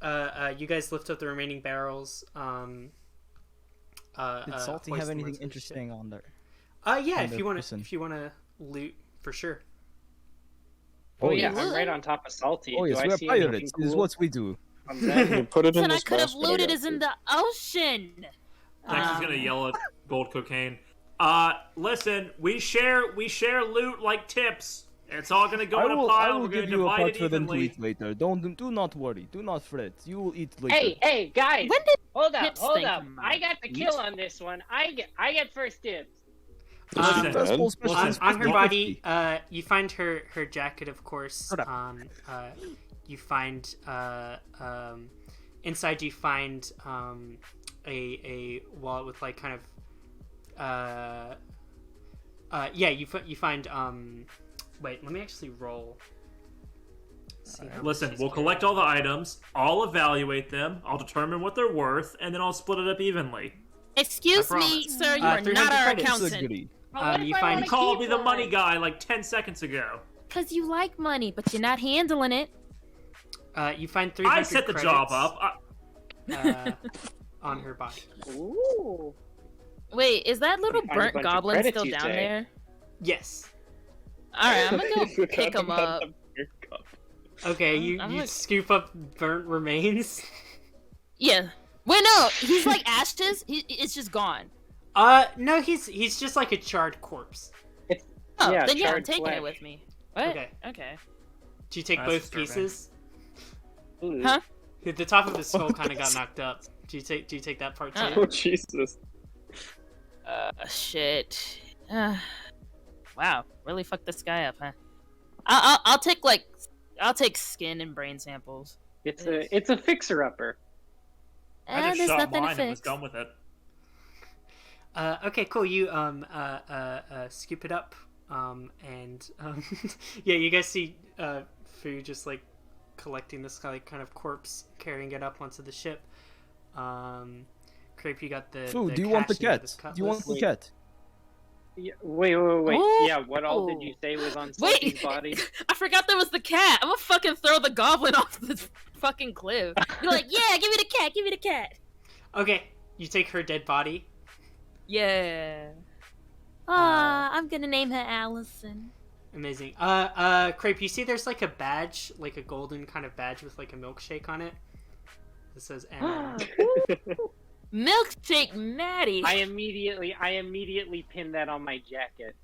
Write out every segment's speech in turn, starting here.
you guys lift up the remaining barrels. Did Salty hoist have them anything onto the interesting on there? ship. Yeah, on if the you want person? to loot for sure. Oh yes. yeah, I'm right on top of Salty. Oh yes, Do I we're see anything pirates. cool This is what we do. on that? You put it in Then I this could have basket I looted got is in you. the ocean. Dex is gonna yell at gold cocaine. Listen, we share loot like tips. It's all gonna go in a I pile. will We're gonna give you a divide part it for them to evenly. eat later. Do not worry. Do not fret. You will eat later. Hey, guys! When did Hold up, tips hold thing up! come I out? got the kill on this one. I get first dibs. Listen, First Dad? ball special On, is on her 50-50. body, you find her jacket, of course. Shut up. You find inside. You find a wallet with like kind of yeah. You find Wait, let me actually roll. See how much listen, she's we'll collect all the items. I'll evaluate them. I'll determine what they're worth, and then I'll split it up evenly. Excuse I me, promise. sir, you are 300 not our credits. accountant. Disagree. You find You called me the money guy like 10 seconds ago. Because you like money, but you're not handling it. you find 300 I set the job up. on her body. Ooh. Wait, is that little Find a burnt bunch of goblin credits, still you down say? there? Yes. Alright, I'm gonna go You pick got him up. Okay, you I'm you like- scoop up burnt remains. Yeah. Wait, no, he's like ashes. It's just gone. No, he's just like a charred corpse. Oh, Yeah, then yeah, I'm charred taking flesh. it with me. What? Okay. Okay. Do you take That's both disturbing. pieces? Ooh. Huh? The top of his skull kind of got knocked up. Do you take that part too? Oh Jesus! Shit. Wow, really fucked this guy up, huh? I'll take skin and brain samples. It's a fixer-upper. I just There's shot nothing to mine and was fix. done with it. Okay, cool. You scoop it up, and yeah, you guys see Fu just like collecting this like kind of corpse, carrying it up onto the ship. Kraype, you got the. So, the do you want the cash into cat? this Do you want cutlass. the cat? Yeah, wait. Ooh. Yeah, what all did you say was on Wait. Salty's body? I forgot there was the cat. I'm gonna fucking throw the goblin off this fucking cliff. You're like, yeah, give me the cat, give me the cat. Okay, you take her dead body. Yeah. I'm gonna name her Allison. Amazing. Kraype, you see there's like a badge, like a golden kind of badge with like a milkshake on it. It says Anna. Milkshake Maddie. I immediately pinned that on my jacket.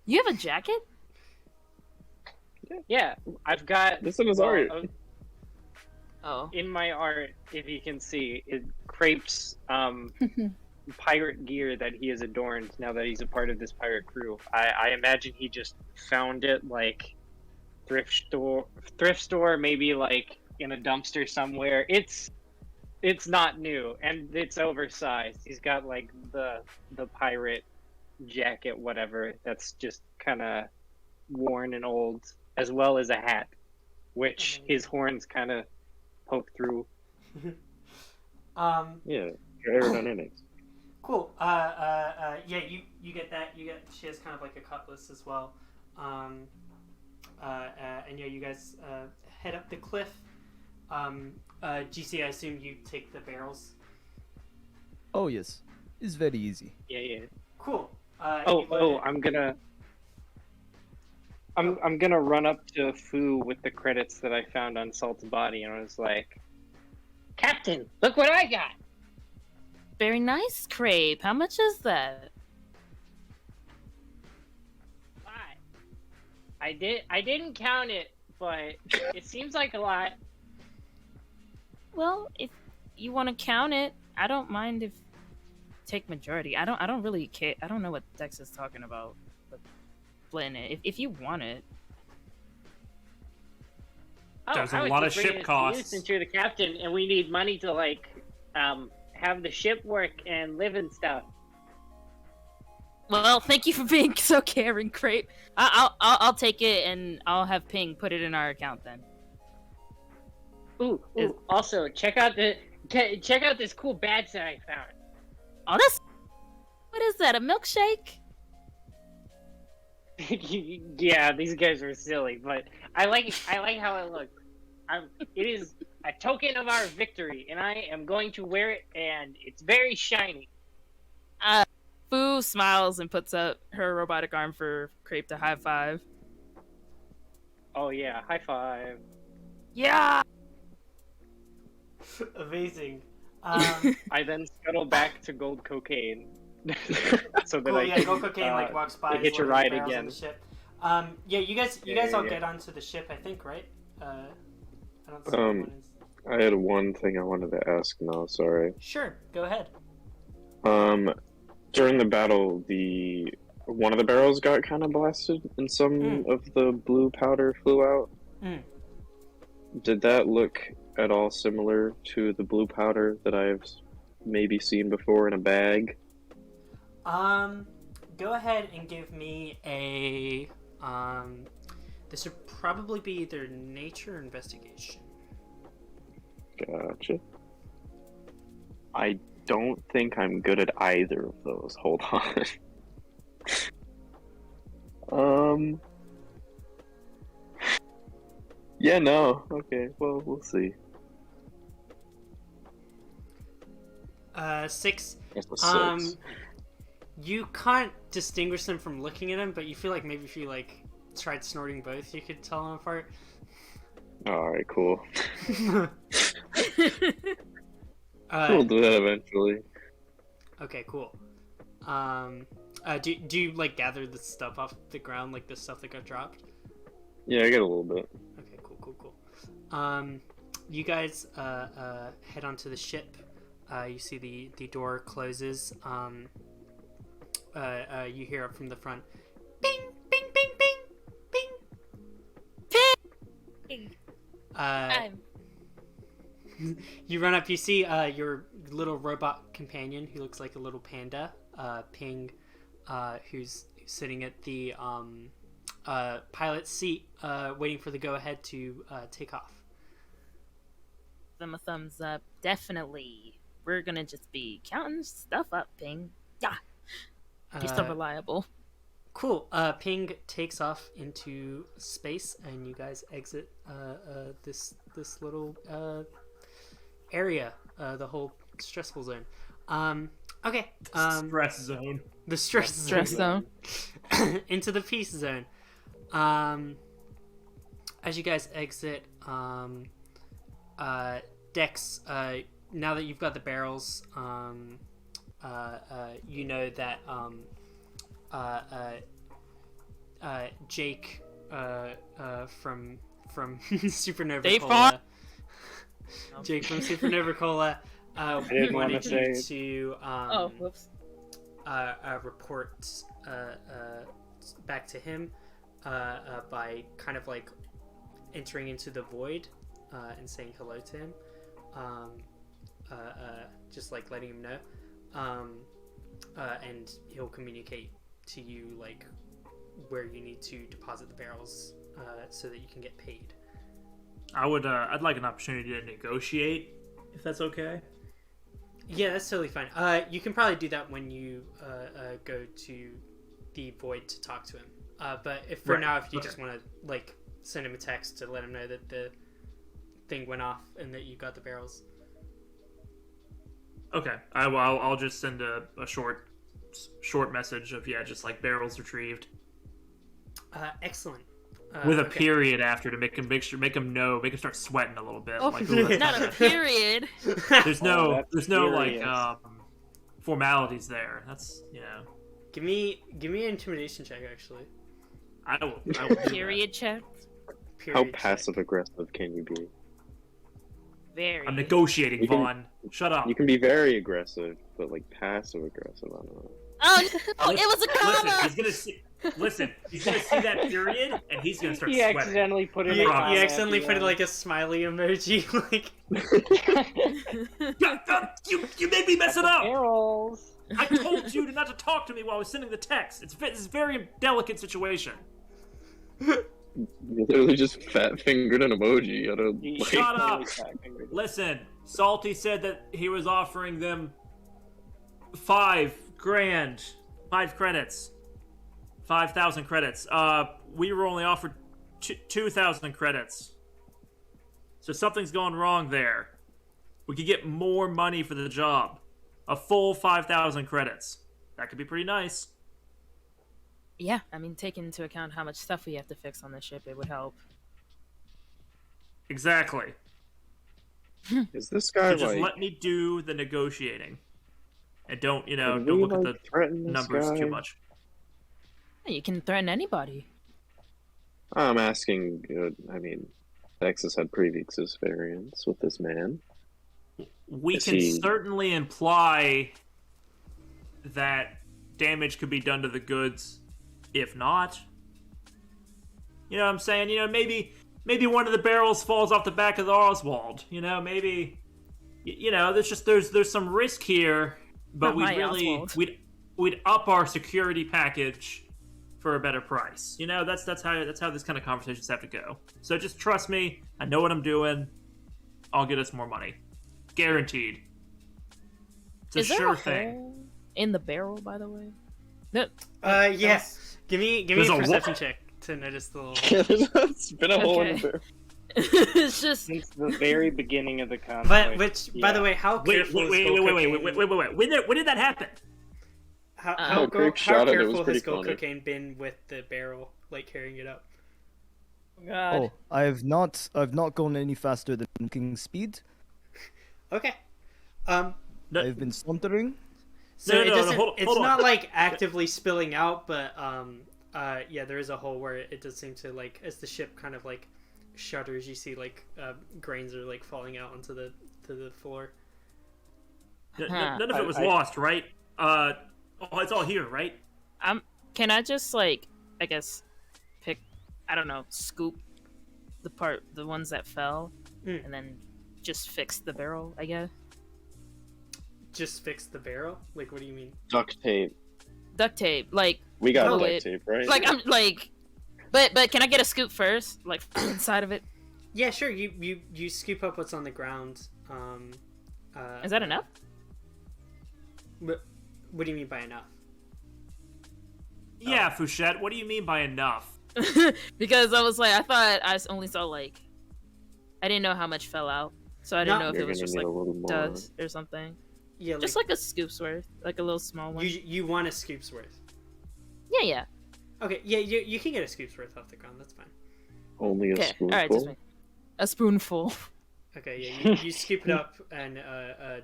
You have a jacket? Yeah, I've got. This is his art. Oh. In my art, if you can see, it Kraype's pirate gear that he has adorned now that he's a part of this pirate crew. I imagine he just found it like thrift store, maybe like in a dumpster somewhere. It's not new and it's oversized. He's got like the pirate jacket, whatever, that's just kind of worn and old, as well as a hat, which his horns kind of poke through. Yeah, aerodynamics. Cool. Yeah, you get that. She has kind of like a cutlass as well. And yeah, you guys head up the cliff. GC, I assume you take the barrels. Oh yes, it's very easy. Yeah. Cool. I'm gonna run up to Fu with the credits that I found on Salt's body, and I was like, "Captain, look what I got!" Very nice, Kraype. How much is that? I didn't count it, but it seems like a lot. Well, if you want to count it, I don't mind if take majority. I don't really care. I don't know what Dex is talking about, but splitting it. If you want it. There's a I was lot just of bringing ship it to you costs. since you're the captain, and we need money to like have the ship work and live and stuff. Well, thank you for being so caring, Kraype. I'll take it and I'll have Ping put it in our account then. Ooh. Also, check out this cool badge that I found. Oh, that's what is that? A milkshake? Yeah, these guys are silly, but I like how it looks. It is a token of our victory, and I am going to wear it, and it's very shiny. Foo smiles and puts up her robotic arm for Kraype to high five. Oh yeah, high five. Yeah! Amazing. I then scuttle back to Gold Cocaine. So that Cool, I yeah, can, Gold Cocaine like walks by. hitch a loading ride barrels on again. the ship. Yeah, you guys all yeah. get onto the ship, I think, right? I don't see anyone is. I had one thing I wanted to ask now, sorry. Sure, go ahead. During the battle, one of the barrels got kind of blasted and some of the blue powder flew out. Did that look at all similar to the blue powder that I've maybe seen before in a bag? Go ahead and give me a, this would probably be either nature or investigation. Gotcha. I don't think I'm good at either of those. Hold on. Yeah, no. Okay, well, we'll see. 6. That's a 6. You can't distinguish them from looking at them, but you feel like maybe if you like tried snorting both, you could tell them apart. Alright, cool. Uh, We'll do that eventually. Okay, cool. Do you like gather the stuff off the ground, like the stuff that got dropped? Yeah, I get a little bit. Okay, cool. You guys head onto the ship. You see the door closes. You hear up from the front, bing, bing, bing, bing, bing. You run up. You see your little robot companion, who looks like a little panda, Ping, who's sitting at the pilot's seat, waiting for the go-ahead to take off. Them a thumbs up. Definitely. We're gonna just be counting stuff up, Ping. Yeah. You're still reliable. Cool. Ping takes off into space, and you guys exit this little area, the whole stressful zone. Okay. Stress zone. The stress zone. Into the peace zone. As you guys exit, Dex, now that you've got the barrels, you know that Jake from Supernova Cola, Jake from Supernova Cola didn't wanna wanted say you it. to Whoops. report back to him by kind of like entering into the void and saying hello to him, just like letting him know, and he'll communicate to you like where you need to deposit the barrels so that you can get paid. I'd like an opportunity to negotiate, if that's okay. Yeah, that's totally fine. You can probably do that when you go to the void to talk to him. But if for now, if you just want to like send him a text to let him know that the thing went off and that you got the barrels. Okay, I'll just send a short message of just like barrels retrieved. Excellent. With a okay. period after to make him start sweating a little bit. Oh, Like, ooh, that's not a good. period. There's no that's like furious. formalities there. That's Give me an intimidation check, actually. I will do that. Period check. Period How check. passive aggressive can you be? Very. I'm negotiating, You can- Vaughn. Shut up. You can be very aggressive, but like passive aggressive, I don't know. Oh, no, it was a comma. Listen, he's gonna see that period, and he's gonna start He sweating. accidentally put in You, a you comma at accidentally the put end. like a smiley emoji, like. You made me mess it up. Barrels. I told you not to talk to me while I was sending the text. This is a very delicate situation. You literally just fat fingered an emoji. I don't He- like. Shut up. really fat-fingered. Listen, Salty said that he was offering them 5 grand, 5 credits, 5,000 credits. We were only offered 2,000 credits. So something's gone wrong there. We could get more money for the job. A full 5,000 credits. That could be pretty nice. Yeah, I mean, taking into account how much stuff we have to fix on the ship, it would help. Exactly. Is this guy So just like? let me do the negotiating. And don't, Can don't we, look like, at the threaten this numbers guy? too much. You can threaten anybody. I'm asking. I mean, Texas had previous experience with this man. We Is can he- certainly imply that damage could be done to the goods. If not, you know what I'm saying? Maybe one of the barrels falls off the back of the Oswald. Maybe, there's some risk here, but Not my we'd Oswald. we'd up our security package for a better price. That's how this kind of conversations have to go. So just trust me. I know what I'm doing. I'll get us more money, guaranteed. It's a Is there sure a thing. hole in the barrel, by the way? No. Yes. Give me There's a a perception check to notice the little. It's been a hole in the Okay. barrel. It's just Since the very beginning of the conflict. But by yeah. the way, how Wait, careful wait, is wait, Gold wait, wait, Cocaine- wait, wait, wait, wait. When did that happen? How, Oh, how, Kraype how shot it, it was careful pretty has Gold funny. Cocaine been with the barrel, like carrying it up? God. Oh, I've not gone any faster than king speed. Okay. No, I've been sauntering. So No, it no, no, doesn't. hold on, It's hold on. not like actively spilling out, but yeah, there is a hole where it does seem to like as the ship kind of like shudders, you see like grains are like falling out onto the floor. none of it was I- lost, right? It's all here, right? Can I just I guess, pick, I don't know, scoop the ones that fell, Mm. and then just fix the barrel, I guess. Just fix the barrel? Like, what do you mean? Duct tape. Duct tape, We got Oh, duct wait. tape, right? but can I get a scoop first, like inside of it? Yeah, sure. You scoop up what's on the ground. Is that enough? What do you mean by enough? Yeah, Fouchette. What do you mean by enough? Because I was I thought I only saw I didn't know how much fell out, so I didn't No. know if You're it was gonna just need a little more. dust or something. Yeah, Just a scoop's worth, like a little small one. you want a scoop's worth. Yeah. Okay, yeah, you can get a scoop's worth off the ground. That's fine. Only a Okay, spoonful. alright, just a spoonful. Okay, yeah, you scoop it up and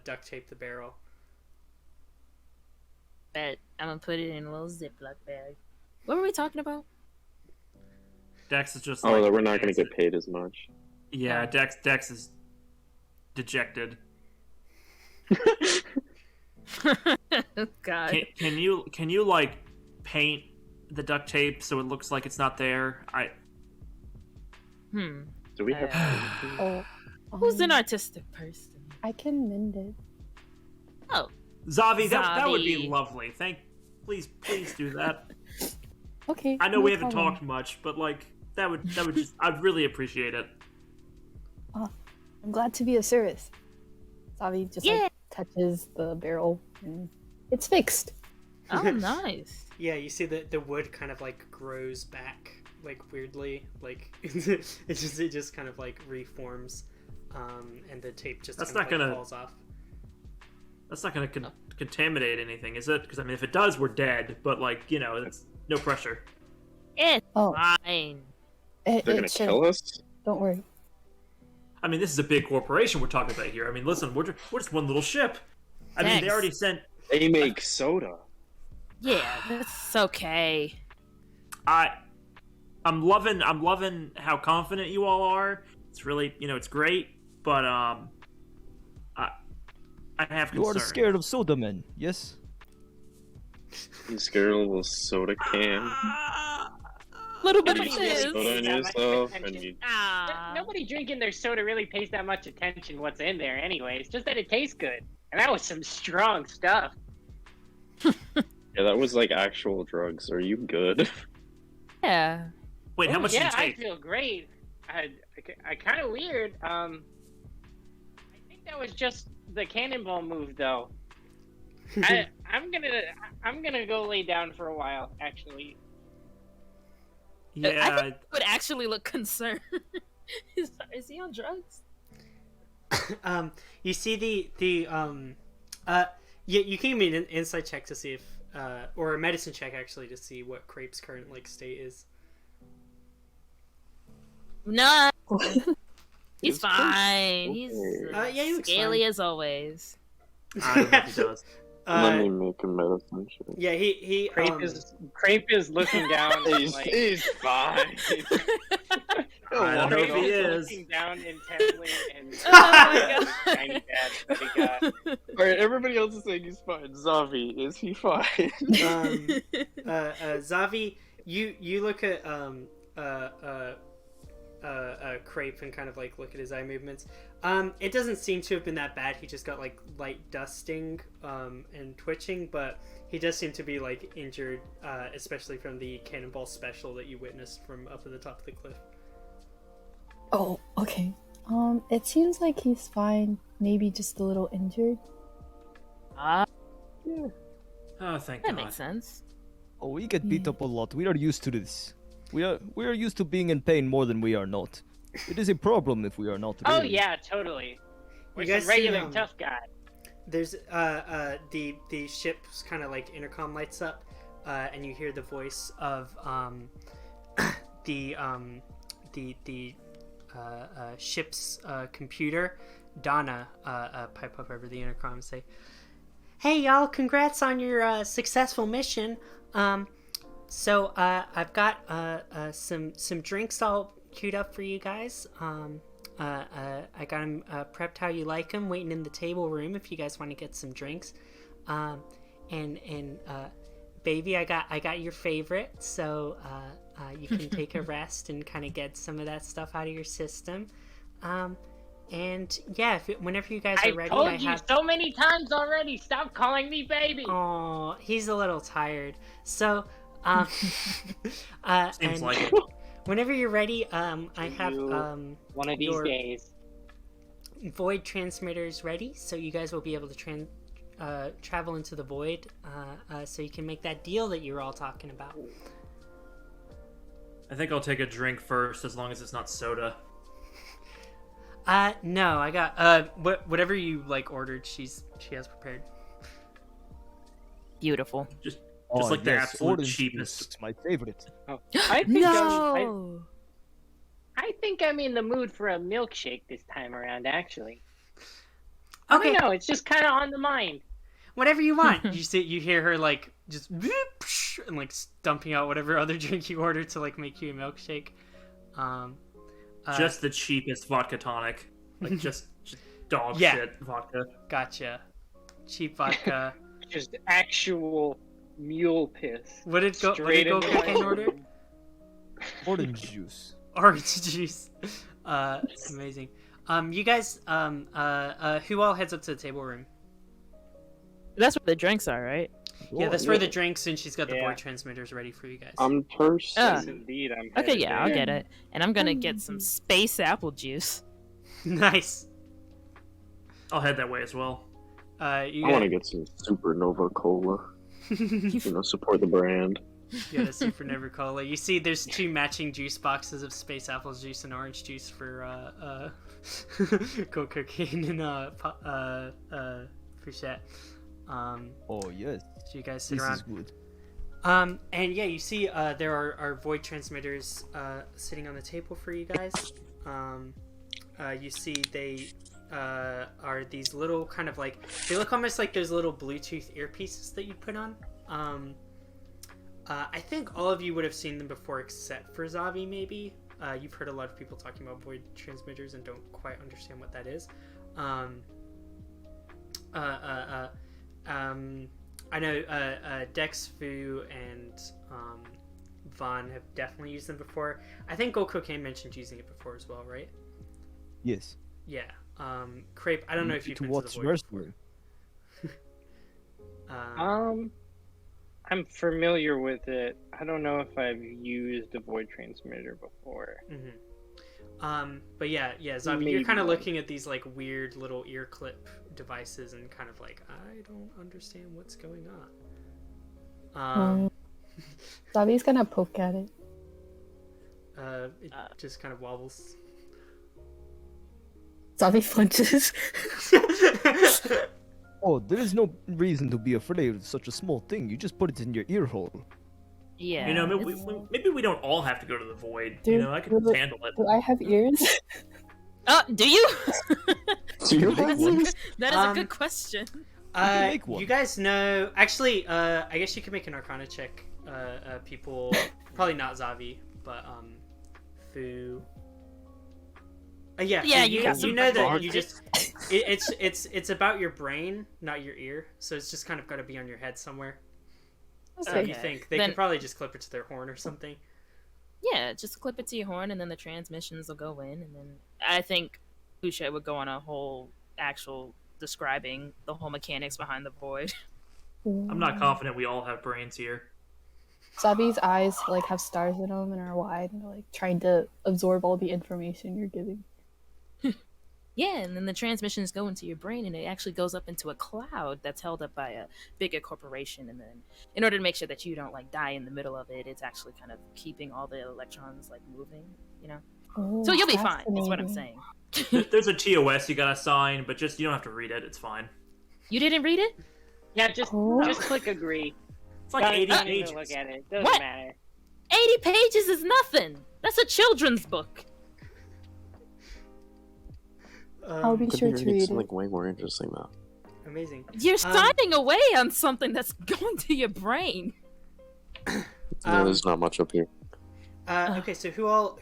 duct tape the barrel. Bet I'm gonna put it in a little Ziploc bag. What were we talking about? Dex is just Oh, that we're not going to get paid as much. Yeah, Dex is dejected. God. Can you paint the duct tape so it looks like it's not there? Do we have? Oh, Who's an artistic person? I can mend it. Oh, Zavi, that would be Zavi. lovely. Please do that. Okay. I know no we haven't problem. talked much, but that would just I'd really appreciate it. I'm glad to be of service. Zavi just Yeah. touches the barrel and it's fixed. oh, nice. Yeah, you see the wood kind of grows back weirdly, it just kind of reforms, and the tape just That's kind of not gonna- falls off. That's not going to contaminate anything, is it? Because if it does, we're dead. But it's no pressure. It's Oh, fine. it, They're it going to should. kill us? Don't worry. This is a big corporation we're talking about here. Listen, we're just one little ship. They Thanks. already sent. They make soda. Yeah, that's okay. I'm loving how confident you all are. It's really, it's great. But I have You are concerns. scared of soda men, yes? You scared a little soda can. Little bit And of you Nobody put fizz. really soda in pays that much yourself, attention. and you... Ah. Nobody drinking their soda really pays that much attention what's in there anyway. It's just that it tastes good. And that was some strong stuff. Yeah, that was actual drugs. Are you good? Yeah. Wait, how Ooh, much yeah, did you I take? feel great. I kind of weird. I think that was just the cannonball move, though. I'm gonna go lay down for a while. Actually, Yeah, I think he would actually look concerned. Is he on drugs? You see you can give me an insight check to see if or a medicine check actually to see what Kraype's current like state is. No, he's It's fine. okay. He's Yeah, he looks scaly fine. as always. I don't know if he does. Let me make a medicine check. Yeah, he Kraype is looking down. And, like, He's fine. I don't know if he is. looking down intently and Oh my god. tiny badge that he got. Alright, everybody else is saying he's fine. Zavi, is he fine? Zavi, you look at Kraype and kind of like look at his eye movements. It doesn't seem to have been that bad. He just got like light dusting and twitching, but he does seem to be like injured, especially from the cannonball special that you witnessed from up at the top of the cliff. Oh, okay. It seems like he's fine. Maybe just a little injured. Ah, Oh, thank that God. makes sense. Oh, we get beat up a lot. We are used to this. We are used to being in pain more than we are not. It is a problem if we are not. Oh really. yeah, totally. We're You guys some regular see, tough guy. There's the ship's kind of like intercom lights up, and you hear the voice of the ship's computer, Donna, pipe up over the intercom and say, "Hey y'all, congrats on your successful mission. So I've got some drinks all queued up for you guys. I got them prepped how you like them, waiting in the table room if you guys want to get some drinks. And baby, I got your favorite, so you can take a rest and kind of get some of that stuff out of your system. And yeah, whenever you guys are ready, I told you so many times already. Stop calling me baby. Oh, he's a little tired. So, Seems and like it. whenever you're ready, I have One of these your days. void transmitters ready, so you guys will be able to travel into the void, so you can make that deal that you were all talking about. I think I'll take a drink first, as long as it's not soda. No, I got whatever you like ordered. She has prepared. Beautiful. Just Oh, like the yes, absolute orange cheapest. juice, my favorite. Oh. I think No. I think I'm in the mood for a milkshake this time around. Actually, Okay, I don't know. It's just kind of on the mind. whatever you want. You hear her like just and like dumping out whatever other drink you ordered to like make you a milkshake. Just the cheapest vodka tonic. Like, just dog Yeah. shit vodka. Gotcha. Cheap vodka. Just actual mule piss. What did go Straight into cook in my- order? Orange juice. Orange juice. Amazing. You guys, who all heads up to the table room? That's where the drinks are, right? Yeah, that's where the drinks, and she's got the Yeah. void transmitters ready for you guys. I'm first. Ah. Yes, indeed. I'm Okay, headed yeah, I'll there. get it. And I'm gonna get some space apple juice. Nice. I'll head that way as well. You I got, want to get some Supernova Cola. You know, support the brand. you got a super never cola. You see, there's 2 matching juice boxes of space apple juice and orange juice for cocaine and Fouchette. Oh yes, So you guys sit this around. is good. And yeah, you see there are void transmitters sitting on the table for you guys. You see they are these little kind of like, they look almost like those little Bluetooth earpieces that you put on. I think all of you would have seen them before except for Zavi, maybe. You've heard a lot of people talking about void transmitters and don't quite understand what that is. I know Dex, Fu, and Vahn have definitely used them before. I think Gold Cocaine mentioned using it before as well, right? Yes. Yeah. Kraype, I don't know if you've to been to the what's Void worse before. I'm familiar with it. I don't know if I've used a void transmitter before. But yeah, Zavi, Maybe you're kind of one. looking at these like weird little ear clip devices and kind of like, I don't understand what's going on. Zavi's gonna poke at it. It just kind of wobbles. Zavi flinches. Oh, there is no reason to be afraid of such a small thing. You just put it in your ear hole. Yeah. You know, it's- maybe we don't all have to go to the void. Do- You know, I can do- handle it. Do I have ears? Do you? Do you have one? That is a good question. make one. You guys know. Actually, I guess you can make an Arcana check. People, probably not Zavi, but Fu. Yeah, Yeah, Fu, you got some know that fucking you just. It's about your brain, not your ear. So it's just kind of got to be on your head somewhere. So Okay. you think they Then- could probably just clip it to their horn or something. Yeah, just clip it to your horn, and then the transmissions will go in, and then I think Fouchette would go on a whole actual describing the whole mechanics behind the void. I'm not confident we all have brains here. Zabi's eyes like have stars in them and are wide and are like trying to absorb all the information you're giving. Yeah, and then the transmissions go into your brain, and it actually goes up into a cloud that's held up by a bigger corporation. And then, in order to make sure that you don't like die in the middle of it, it's actually kind of keeping all the electrons like moving. You know, Oh, so you'll be fine. Is what I'm fascinating. saying. There's a TOS you gotta sign, but just you don't have to read it. It's fine. You didn't read it? Yeah, just Oh. click agree. It's like 80 Don't pages. even look at it. Doesn't What? matter. 80 pages is nothing. That's a children's book. I'll be Could sure be to reading read something it. way more interesting though. Amazing. You're signing away on something that's going to your brain. No, there's not much up here. Okay, so who all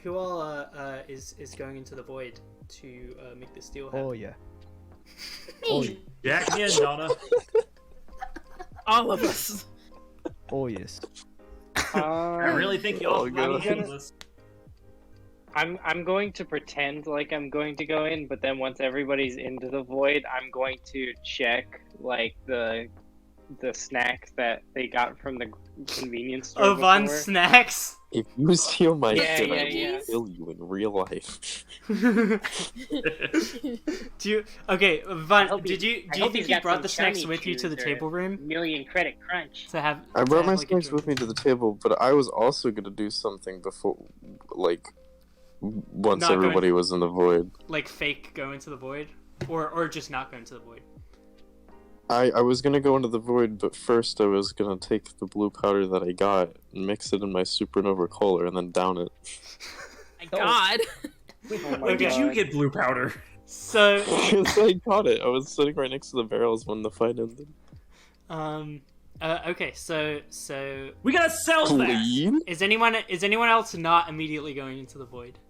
is going into the void to make this deal happen? Oh yeah. Me. Jack me in, Donna. All of us. Oh yes. I really think you all Oh, God. have this. I'm going to pretend like I'm going to go in, but then once everybody's into the void, I'm going to check like the snacks that they got from the convenience store. Oh, Vahn before. snacks. If you steal my Yeah, shit, yeah, I will yeah. kill you in real life. Do you? Okay, Vahn. hope Do you hope think he's you got brought some the snacks shiny with you to the shoes or table room Million credit crunch. to have? I to brought have, my like, a snacks drink? with me to the table, but I was also gonna do something before, like, once Not going- everybody was in the void. Like fake go into the void, or just not go into the void. I was gonna go into the void, but first I was gonna take the blue powder that I got and mix it in my supernova cola and then down it. My God. Oh my When did you God. get blue powder? So, Because I got it. I was sitting right next to the barrels when the fight ended. okay, so We gotta sell that. Clean? is anyone else not immediately going into the void?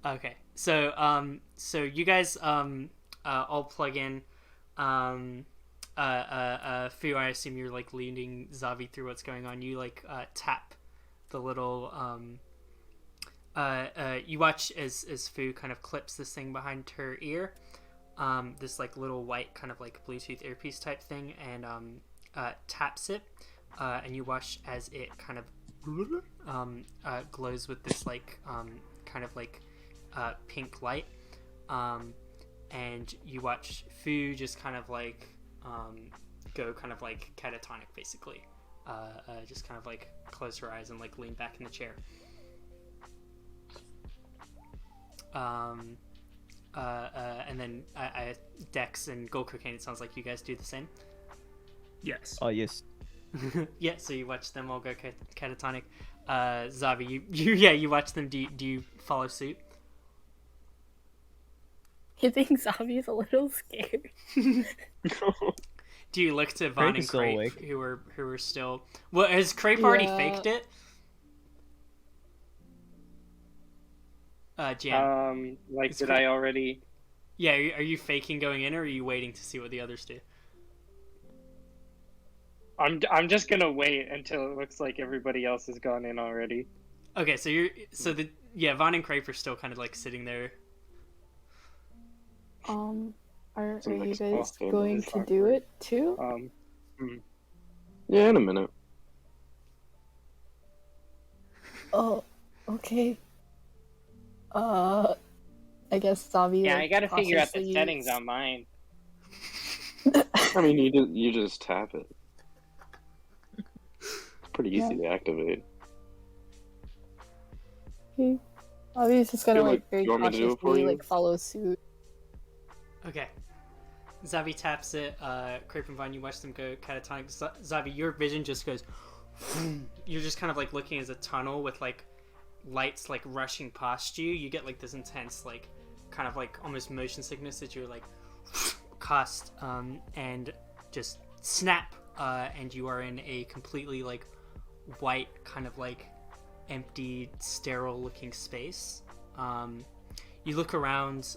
Okay, so you guys all plug in. Fu, I assume you're like leading Zavi through what's going on. You like tap the little you watch as Fu kind of clips this thing behind her ear, this like little white kind of like Bluetooth earpiece type thing, and taps it, and you watch as it kind of glows with this like kind of like pink light, and you watch Fu just kind of like go kind of like catatonic basically, just kind of like close her eyes and like lean back in the chair. And then Dex and Gold Cocaine, it sounds like you guys do the same. Yes. Yes. Yeah, so you watch them all go catatonic. Zavi, you watch them. Do you follow suit? I think Zavi's a little scared. Do you look to Vahn Kraype and is still Kraype, awake. who are still? Well, has Kraype already Yeah. faked it? Jan. Like, It's did cool. I already? Yeah, are you faking going in, or are you waiting to see what the others do? I'm just gonna wait until it looks like everybody else has gone in already. Okay, so Vahn and Kraype are still kind of like sitting there. Are Some you next guys boss game going is to do awkward. it too? Yeah, in a minute. Oh, okay. I guess Zavi. Yeah, like, I gotta figure out the cautiously- settings on mine. I mean, you just tap it. It's pretty easy to activate. Okay. Zavi's just gonna You want- like very you want me to do it for cautiously you? like follow suit. Okay. Zavi taps it. Kraype and Vahn, you watch them go catatonic. Zavi, your vision just goes. You're just kind of like looking as a tunnel with like lights like rushing past you. You get like this intense like kind of like almost motion sickness that you're like cast and just snap and you are in a completely like white kind of like empty sterile looking space. You look around.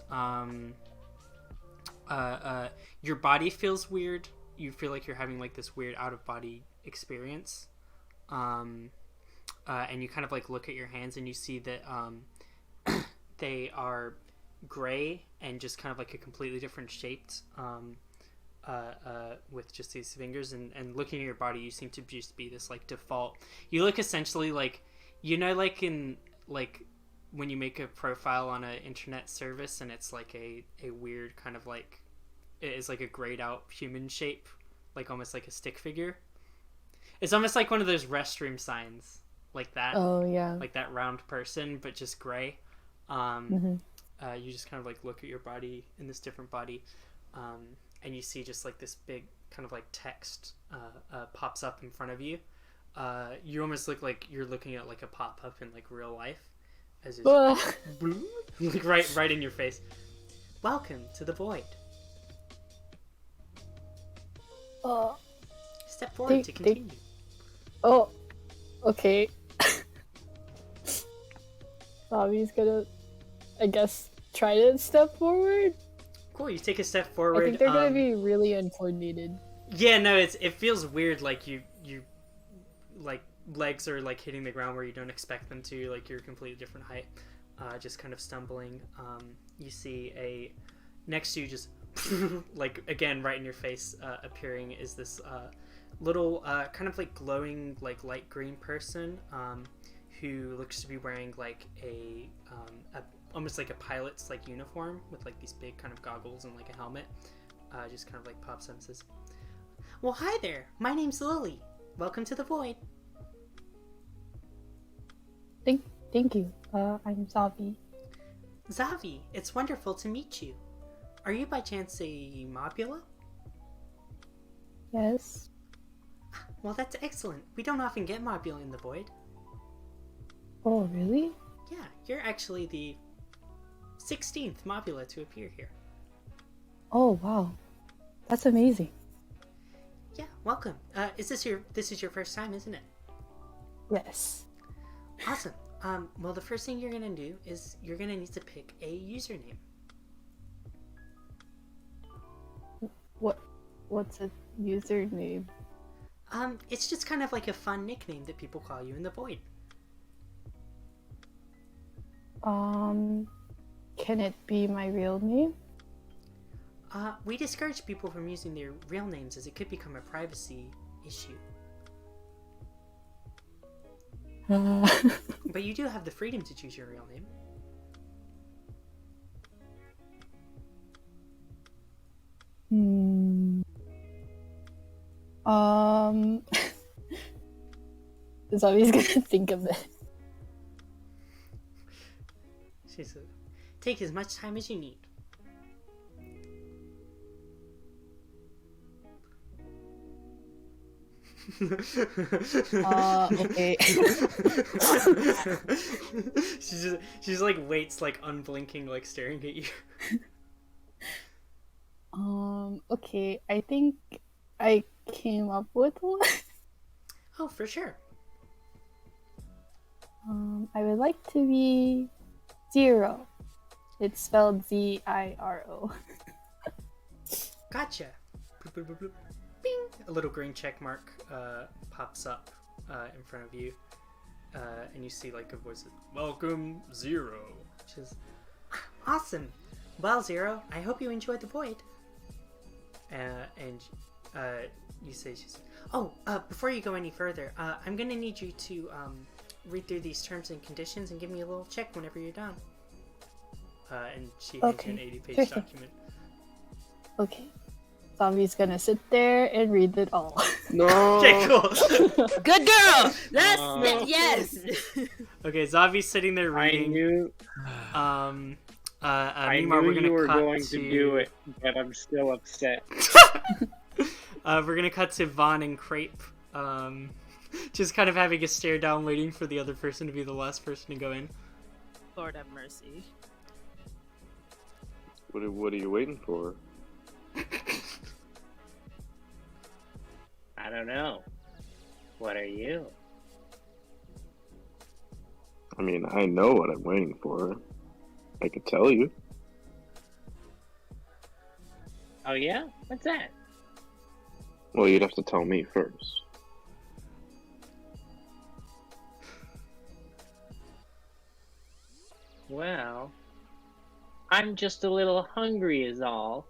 Your body feels weird. You feel like you're having like this weird out of body experience. And you kind of like look at your hands and you see that they are gray and just kind of like a completely different shaped with just these fingers. And looking at your body, you seem to just be this like default. You look essentially like, you know, like in like when you make a profile on an internet service and it's like a weird kind of like, it is like a grayed out human shape, like almost like a stick figure. It's almost like one of those restroom signs, like that. Oh yeah. Like that round person, but just gray. You just kind of like look at your body in this different body, and you see just like this big kind of like text pops up in front of you. You almost look like you're looking at like a pop-up in like real life, as it's like right in your face. Welcome to the void. Step forward to continue. Oh, okay. Zavi's gonna, I guess, try to step forward. Cool. You take a step forward. I think they're gonna be really uncoordinated. Yeah, no, it feels weird. Like you like legs are like hitting the ground where you don't expect them to. Like you're a completely different height. Just kind of stumbling. You see a next to you, just like again right in your face, appearing is this little kind of like glowing like light green person who looks to be wearing like a almost like a pilot's like uniform with like these big kind of goggles and like a helmet. Just kind of like pops up and says, "Well, hi there. My name's Lily. Welcome to the void." Thank you. I'm Zavi. Zavi, it's wonderful to meet you. Are you by chance a Mobula? Yes. Well, that's excellent. We don't often get Mobula in the void. Oh, really? Yeah, you're actually the 16th Mobula to appear here. Oh, wow. That's amazing. Yeah, welcome. This is your first time, isn't it? Yes. Awesome. Well, the first thing you're gonna do is you're gonna need to pick a username. What's a username? It's just kind of like a fun nickname that people call you in the void. Can it be my real name? We discourage people from using their real names as it could become a privacy issue. But you do have the freedom to choose your real name. Zavi's gonna think of it. She said, "Take as much time as you need." Okay. she's like waits like unblinking, like staring at you. Okay. I think I came up with one. Oh, for sure. I would like to be Zero. It's spelled Ziro. Gotcha. Bloop, bloop, bloop, bloop. Bing. A little green check mark pops up in front of you, and you see like a voice that, "Welcome, Zero." Which is awesome. Well, Zero, I hope you enjoyed the void. And you say, before you go any further, I'm gonna need you to read through these terms and conditions and give me a little check whenever you're done. And she hands you an 80-page document. Okay. Zavi's gonna sit there and read it all. No. Okay, cool. Good girl. That's yes. Okay, Zavi's sitting there I reading. knew, Meanwhile, we're gonna you were cut going to do it, but I'm still upset. We're gonna cut to Vahn and Kraype, just kind of having a stare down, waiting for the other person to be the last person to go in. Lord have mercy. What are you waiting for? I don't know. What are you? I mean, I know what I'm waiting for. I could tell you. Oh yeah? What's that? Well, you'd have to tell me first. Well, I'm just a little hungry is all.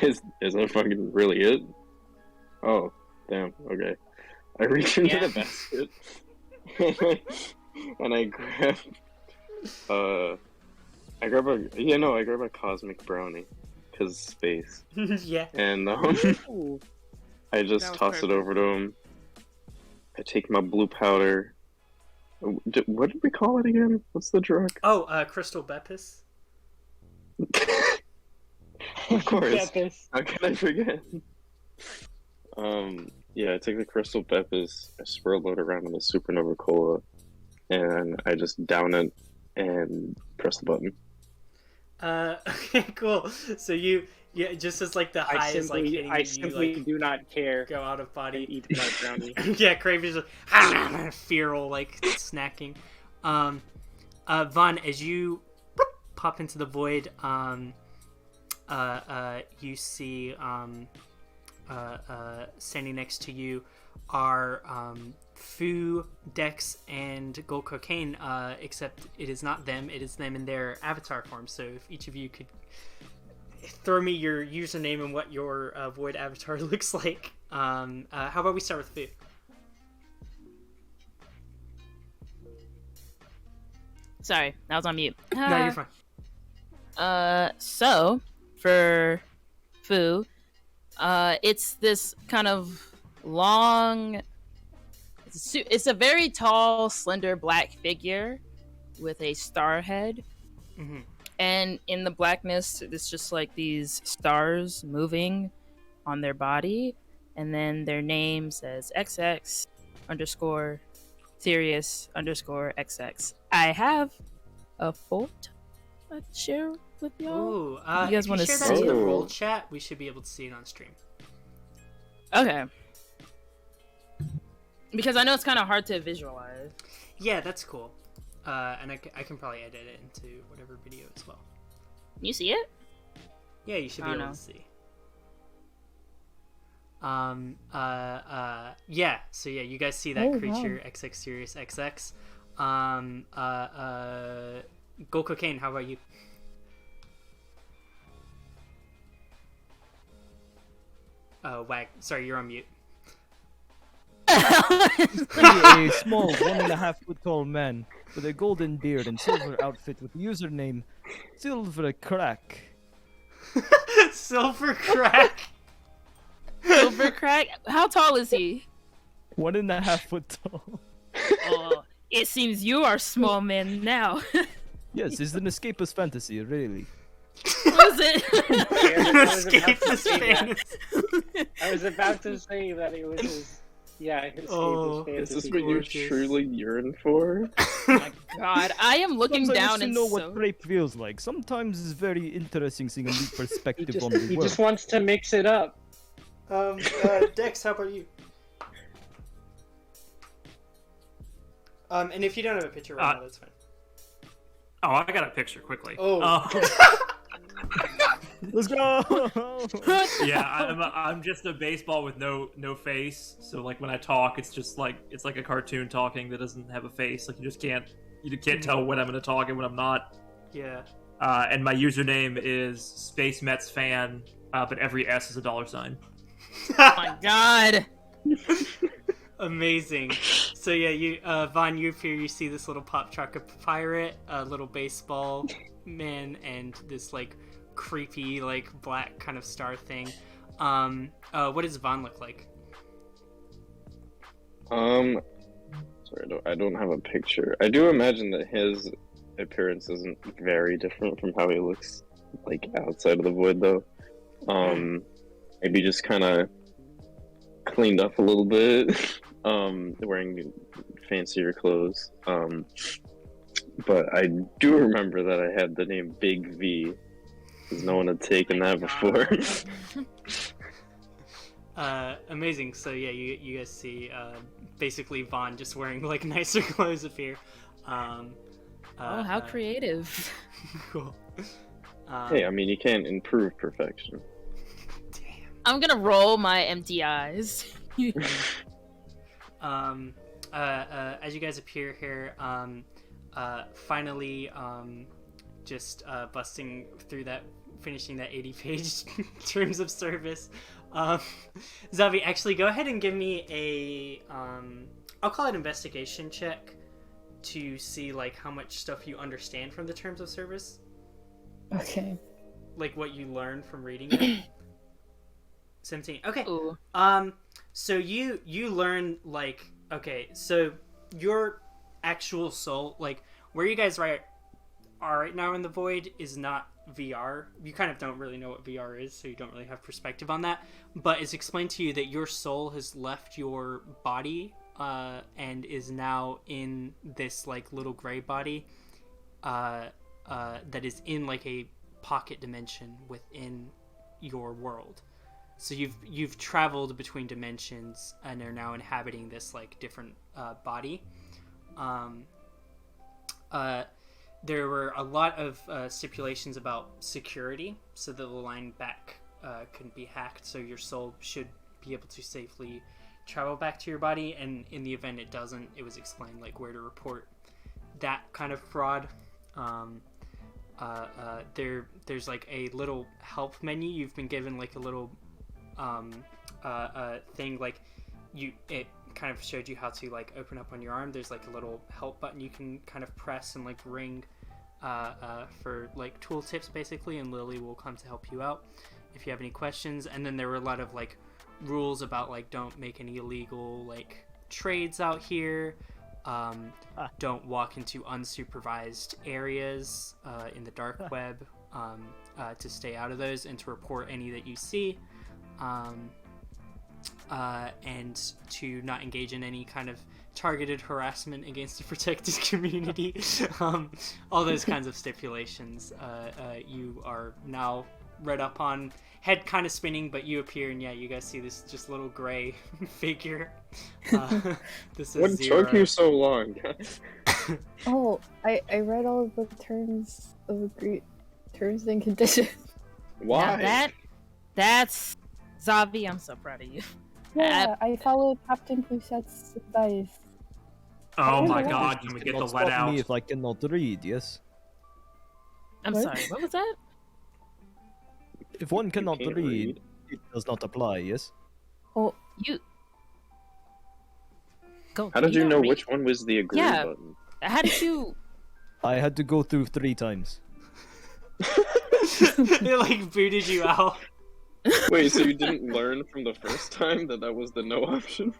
Is that fucking really it? Oh, damn. Okay. I reach into the basket and I grab a cosmic brownie because space. Yeah. And I just toss it over to him. I take my blue powder. What did we call it again? What's the drug? Oh, Crystal Bepis. Of course. Bepis. How can I forget? Yeah, I take the Crystal Bepis, I swirl it around in the Supernova Cola, and I just down it and press the button. Okay, cool. So just as like the high is like hitting I you, simply like, do not care. go out of body. Eat my brownie. Yeah, Kraype is like feral, like snacking. Vahn, as you pop into the void, you see standing next to you are Foo, Dex, and Gold Cocaine, except it is not them, it is them in their avatar form. So if each of you could throw me your username and what your void avatar looks like. How about we start with Foo? Sorry, I was on mute. No, you're fine. So for Foo, it's this kind of long. It's a very tall, slender black figure with a star head. Mm-hmm. And in the blackness, it's just like these stars moving on their body. And then their name says XX _ Sirius _ XX. I have a photo to share with y'all. Ooh, you guys want to share see that in it? the roll chat? We should be able to see it on stream. Okay. Because I know it's kind of hard to visualize. Yeah, that's cool. And I can probably edit it into whatever video as well. You see it? Yeah, you should be able to see. Yeah, so yeah, you guys see that creature, wow. XX Sirius XX. Gold Cocaine, how about you? Sorry, you're on mute. A small 1.5 foot tall man with a golden beard and silver outfit with the username Silver Crack. Silver Crack. Silver Crack? How tall is he? 1.5 foot tall. Oh, it seems you are small man now. Yes, it's an escapist fantasy, really. Was it? I was about to say that it was his. Yeah, his Is this what you truly yearn for? Oh my god, I am looking Sometimes down you and know so... what Kraype feels like. Sometimes it's very interesting seeing a new perspective on the He world. just wants to mix it up. Dex, how about you? And if you don't have a picture right now, that's fine. Oh, I got a picture quickly. Oh. Let's go! Yeah, I'm just a baseball with no face. So like when I talk, it's like a cartoon talking that doesn't have a face. Like you can't tell when I'm gonna talk and when I'm not. Yeah. And my username is Space Mets fan, but every S is a $. Oh my god! Amazing. So yeah, you Vahn, you appear. You see this little pop truck, a pirate, a little baseball man, and this like creepy like black kind of star thing. What does Vahn look like? Sorry, I don't have a picture. I do imagine that his appearance isn't very different from how he looks like outside of the void, though. Maybe just kind of cleaned up a little bit, wearing fancier clothes. But I do remember that I had the name Big V, because no one had taken that before. Amazing. So yeah, you guys see basically Vahn just wearing like nicer clothes appear. Oh, how creative. Cool. Hey, I mean, you can't improve perfection. Damn. I'm gonna roll my empty eyes. As you guys appear here, finally, just busting through that, finishing that 80-page terms of service. Zavi, actually, go ahead and give me a, I'll call it investigation check to see like how much stuff you understand from the terms of service. Okay. Like what you learned from reading it. 17. Okay. Ooh. So you learn like, okay, so your actual soul, like where you guys are right now in the void is not VR. You kind of don't really know what VR is, so you don't really have perspective on that. But it's explained to you that your soul has left your body and is now in this like little gray body that is in like a pocket dimension within your world. So you've traveled between dimensions and are now inhabiting this like different body. There were a lot of stipulations about security, so that the line back couldn't be hacked. So your soul should be able to safely travel back to your body. And in the event it doesn't, it was explained like where to report that kind of fraud. There's like a little help menu. You've been given like a little thing, like it kind of showed you how to like open up on your arm. There's like a little help button you can kind of press and like ring for like tool tips basically, and Lily will come to help you out if you have any questions. And then there were a lot of like rules about like don't make any illegal like trades out here, don't walk into unsupervised areas in the dark web, to stay out of those, and to report any that you see, and to not engage in any kind of targeted harassment against a protected community. All those kinds of stipulations you are now read up on. Head kind of spinning, but you appear, and yeah, you guys see this just little gray figure. This is What Zero. took you so long? Oh, I read all of the terms and conditions. Why? Now that's Zavi. I'm so proud of you. Yeah, I followed Captain Fouchette's advice. Oh my yeah. god, can we get the Cannot let stop out? me if I cannot read, yes? I'm What? sorry. What was that? If one cannot can't read, it does not apply, yes? Oh, You go. How did you don't know read? which one was the agree Yeah. button? How did you? I had to go through 3 times. They like booted you out. Wait, so you didn't learn from the first time that was the no option?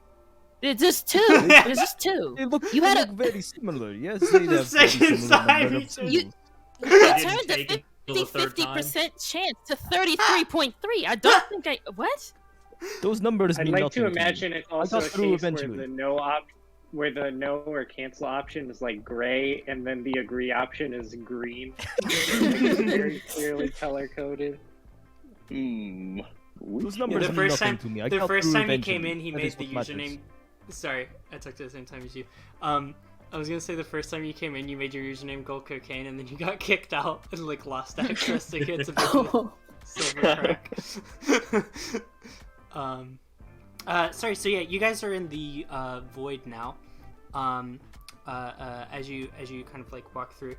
It's just two. It's just two. They look, You they had look very similar, yes? They have very second similar time number he of said- You- symbols. It didn't turned take a it till the third time. 50% chance to 33.3. I don't think I. What? Those numbers I'd mean like nothing to me. imagine it's also got a through case eventually. where the no or cancel option is like gray, and then the agree option is green. Like, it's very clearly color coded. Hmm. Those Yeah, numbers the mean first nothing time, to me. I the got first through time he came eventually. in, he That made is the what matters. username. Sorry, I took it at the same time as you. I was gonna say the first time you came in, you made your username Gold Cocaine, and then you got kicked out and like lost access to get to the oh. silver crack. Sorry. So yeah, you guys are in the void now. As you kind of like walk through,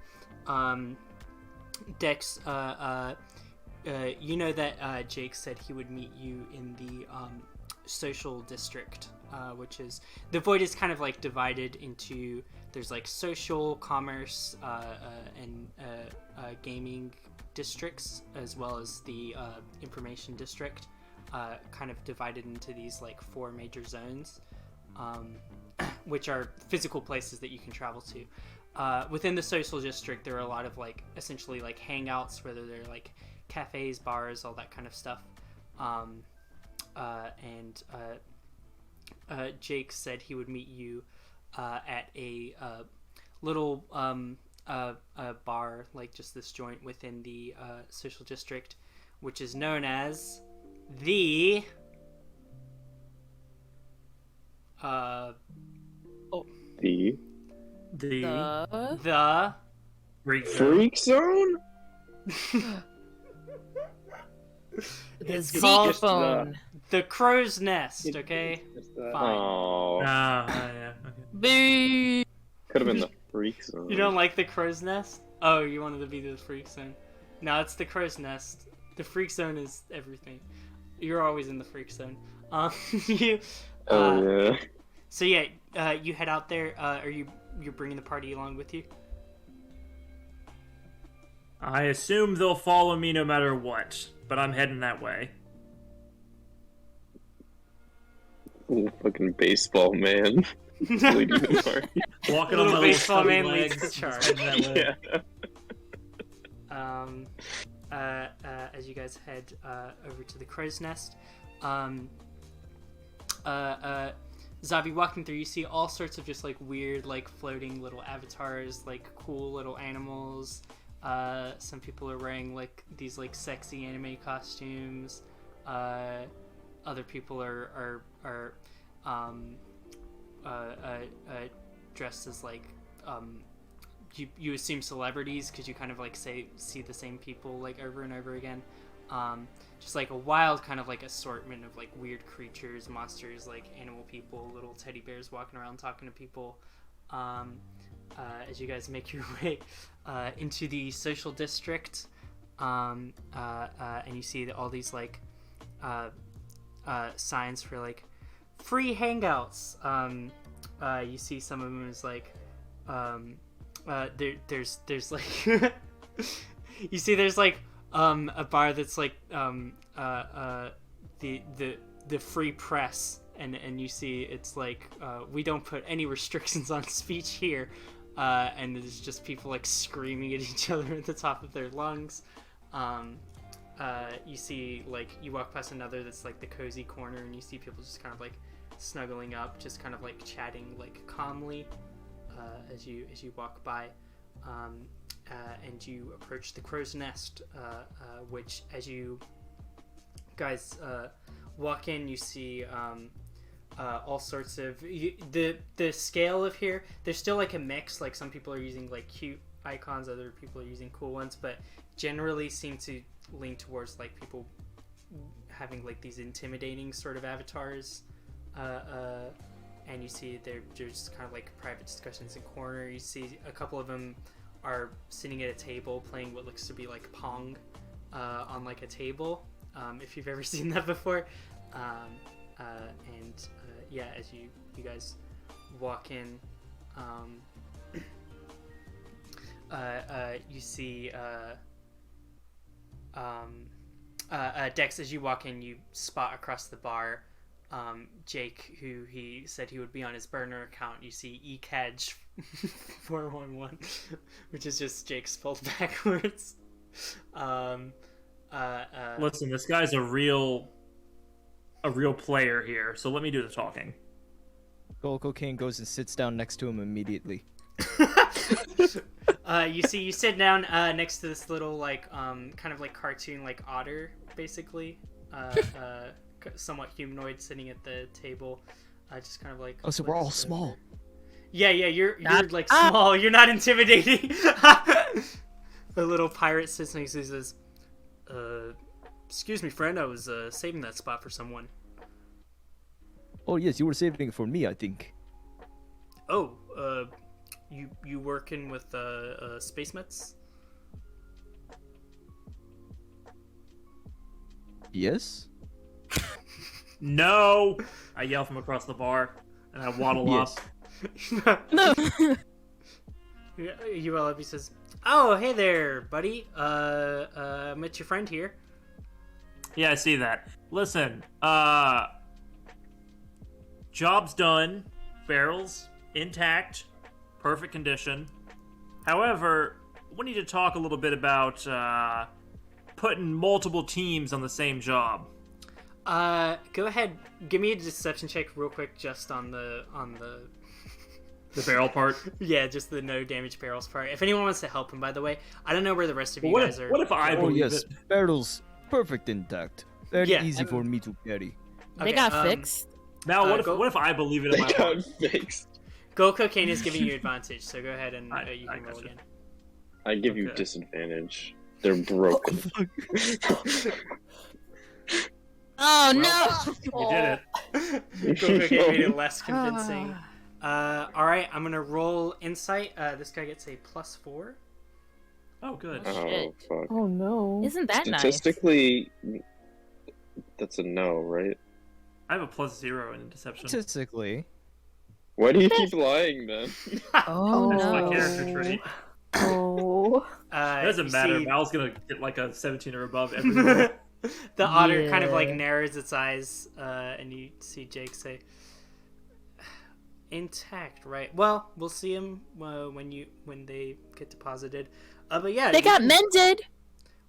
Dex, you know that Jake said he would meet you in the social district, which is the void is kind of like divided into there's like social, commerce, and gaming districts, as well as the information district, kind of divided into these like 4 major zones, which are physical places that you can travel to. Within the social district, there are a lot of like essentially like hangouts, whether they're like cafes, bars, all that kind of stuff. And Jake said he would meet you at a little bar, like just this joint within the social district, which is known as the the Freak Zone? It's Z called phone. the Crow's Nest. Okay, fine. Oh, Yeah. Okay. Boo. could have been the Freak Zone. You don't like the Crow's Nest? Oh, you wanted to be the Freak Zone. No, it's the Crow's Nest. The Freak Zone is everything. You're always in the Freak Zone. You. Oh yeah. So yeah, you head out there. You're bringing the party along with you? I assume they'll follow me no matter what, but I'm heading that way. Little fucking baseball man. Leading the party. Walking Little on my baseball little man leads legs, the charge. heading that way. Yeah. As you guys head over to the Crow's Nest, Zavi, walking through, you see all sorts of just like weird, like floating little avatars, like cool little animals. Some people are wearing like these like sexy anime costumes. Other people are dressed as like you assume celebrities, because you kind of like see the same people like over and over again. Just like a wild kind of like assortment of like weird creatures, monsters, like animal people, little teddy bears walking around talking to people. As you guys make your way into the social district, and you see all these like signs for like free hangouts. You see some of them as like there's like you see there's like a bar that's like the free press, and you see it's like we don't put any restrictions on speech here, and there's just people like screaming at each other at the top of their lungs. You see like you walk past another that's like the cozy corner, and you see people just kind of like snuggling up, just kind of like chatting like calmly as you walk by. And you approach the Crow's Nest, which, as you guys walk in, you see all sorts of the scale of here. There's still like a mix. Like some people are using like cute icons, other people are using cool ones, but generally seem to lean towards like people having like these intimidating sort of avatars. And you see there's kind of like private discussions in corner. You see a couple of them are sitting at a table playing what looks to be like Pong on like a table, if you've ever seen that before. Yeah, as you guys walk in, you see Dex, as you walk in, you spot across the bar Jake, who he said he would be on his burner account. You see ECADG 411, which is just Jake spelled backwards. Listen, this guy's a real player here, so let me do the talking. Cocaine goes and sits down next to him immediately. You sit down next to this little like kind of like cartoon like otter, basically. Somewhat humanoid, sitting at the table, just kind of like. Oh, so we're all small. Yeah, you're like small. You're not intimidating. The little pirate sits next to you and says, "Excuse me, friend. I was saving that spot for someone." Oh yes, you were saving it for me, I think. Oh, you working with Space Mets? Yes. No! I yell from across the bar, and I waddle Yes. up. No. You roll up. He says, "Oh, hey there, buddy. Met your friend here." Yeah, I see that. Listen, job's done. Barrels intact, perfect condition. However, we need to talk a little bit about putting multiple teams on the same job. Go ahead. Give me a deception check real quick, just on the The barrel part. yeah, just the no damage barrels part. If anyone wants to help him, by the way, I don't know where the rest of you What guys are. if, what if I Oh believe yes, it? barrels perfect intact. Very Yeah, easy for me to carry. They Okay, got fixed. Now, what go- if I believe it in They my got heart? fixed. Gold Cocaine is giving you advantage, so go ahead and I you can roll gotcha. again. I give you Okay. disadvantage. They're broken. Oh You did it. Gold Cocaine made it less convincing. Alright, I'm gonna roll insight. This guy gets a +4. Oh, good. Oh, Oh, shit. fuck. Oh no. Isn't that nice? Statistically, that's a no, right? I have a +0 in deception. Statistically, Why do you keep lying then? Oh That's my no. character trait. Oh. It doesn't you matter. see- Val's gonna get like a 17 or above every roll. The otter kind of like Yeah. narrows its eyes, and you see Jake say, "Intact, right? Well, we'll see him when they get deposited." But yeah, They got mended.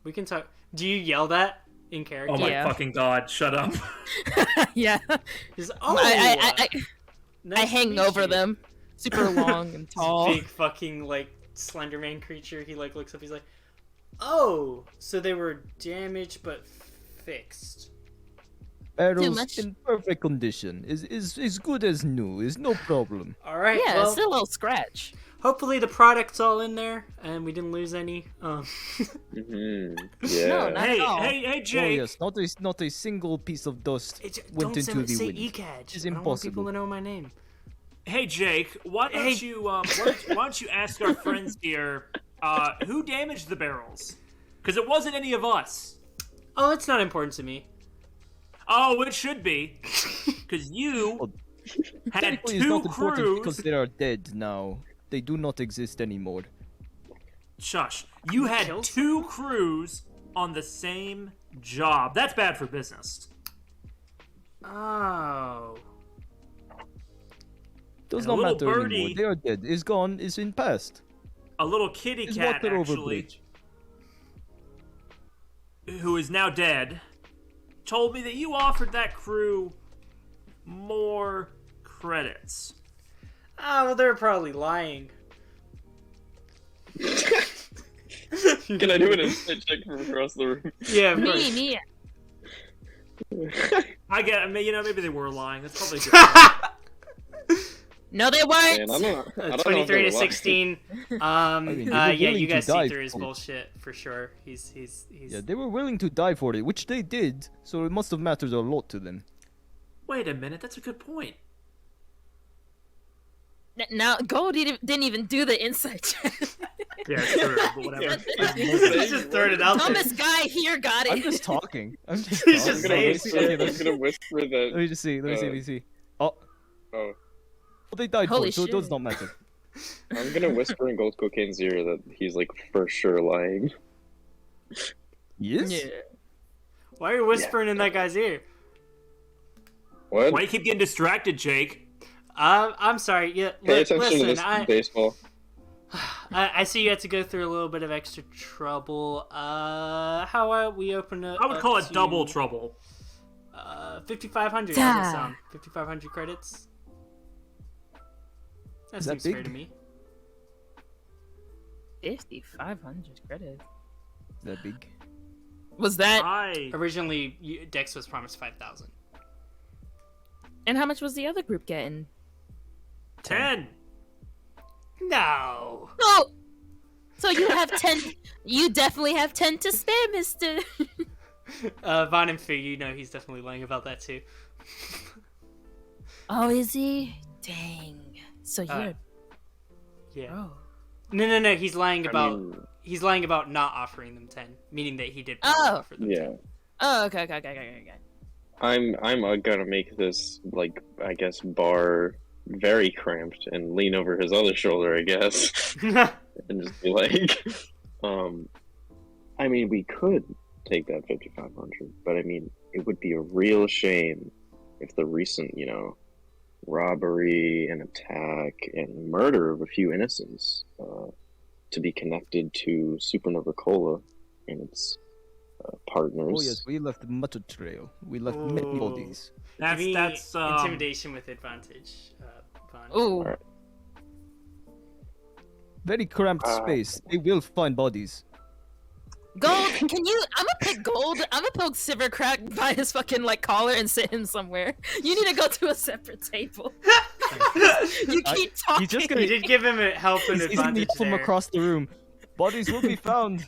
we can talk. Do you yell that in character? Oh my Yeah. fucking god! Shut up. Yeah. Just, oh, I nice to hang meet over you." them. Super long and This tall. big fucking like Slenderman creature. He like looks up. He's like, "Oh, so they were damaged but fixed." barrels much. in perfect condition. Is good as new. Is no problem. All right. Yeah, well, it's a little scratch. hopefully the product's all in there and we didn't lose any. Yeah. No, not Hey, at all. hey, Oh Jake. yes, not a single piece of dust don't went into the say wind. ECAD. It's I don't want people impossible. to know my name. Hey, Jake. Why don't Hey. you why don't you ask our friends here who damaged the barrels? Because it wasn't any of us. Oh, it's not important to me. Oh, it should be. Because you Well, had Technically, it's two not important because crews. they are dead now. They do not exist anymore. Shush. You had killed two crews on the same job. That's bad for business. Oh. Does And a not little matter birdie- anymore. They are dead. Is gone. Is in past. A little kitty Is cat, water over actually, bridge. who is now dead, told me that you offered that crew more credits. Oh, well, they're probably lying. Can I do an insight check from across the room? Yeah, of Me, course. me. I get, I mean, you know, maybe they were lying. That's probably good. No, they weren't. Man, I don't know if 23 they're to lying. 16. mean, they were Yeah, willing you to guys see die through his for it. bullshit for sure. He's Yeah, they were willing to die for it, which they did. So it must have mattered a lot to them. Wait a minute, that's a good point. Now, Gold didn't even do the insight check. Yeah, it's true, but whatever. He's just throwing it out there. Dumbest guy here got it. I'm just talking. I'm just He's talking. just I'm gonna saying whisper. shit. I'm gonna whisper Let that. me just see. Let me see. Let me see. Oh, Oh, well, they died Holy for it, so it does shit. not matter. I'm gonna whisper in Gold Cocaine's ear that he's like for sure lying. Yes. Yeah. Why are you whispering in that guy's ear? What? Why do you keep getting distracted, Jake? I'm sorry. Yeah, Pay attention listen. to this baseball. I see you had to go through a little bit of extra trouble. How about we open up? I would call it to, double trouble. 5,500. How does that sound? 5,500 credits. That Is that seems fair big? to me. 5,500 credits. Is that big? Was that? Originally, Dex was promised 5,000. And how much was the other group getting? 10. No. No. So you have 10. You definitely have 10 to spare, Mister. Vahn and Fee, you know he's definitely lying about that too. Oh, is he? Dang. So you're. Yeah. Oh. No. He's lying I about. mean, He's lying about not offering them 10, meaning that he did Oh. offer them yeah. 10. Oh, okay. I'm gonna make this, like, I guess, bar very cramped and lean over his other shoulder, I guess, and just be like, I mean, we could take that 5,500, but I mean, it would be a real shame if the recent, robbery and attack and murder of a few innocents to be connected to Supernova Cola and its partners. Oh yes, we left much a trail. We left many bodies. Give me That's intimidation with advantage. Vahn. Ooh. Alright. Very cramped space. They will find bodies. Gold, can you? I'm gonna pick Gold. I'm gonna poke Silvercrack by his fucking collar and sit him somewhere. You need to go to a separate table. You keep talking. He's just You gonna did give him a help and he's gonna advantage yell from there. across the room. Bodies will be found.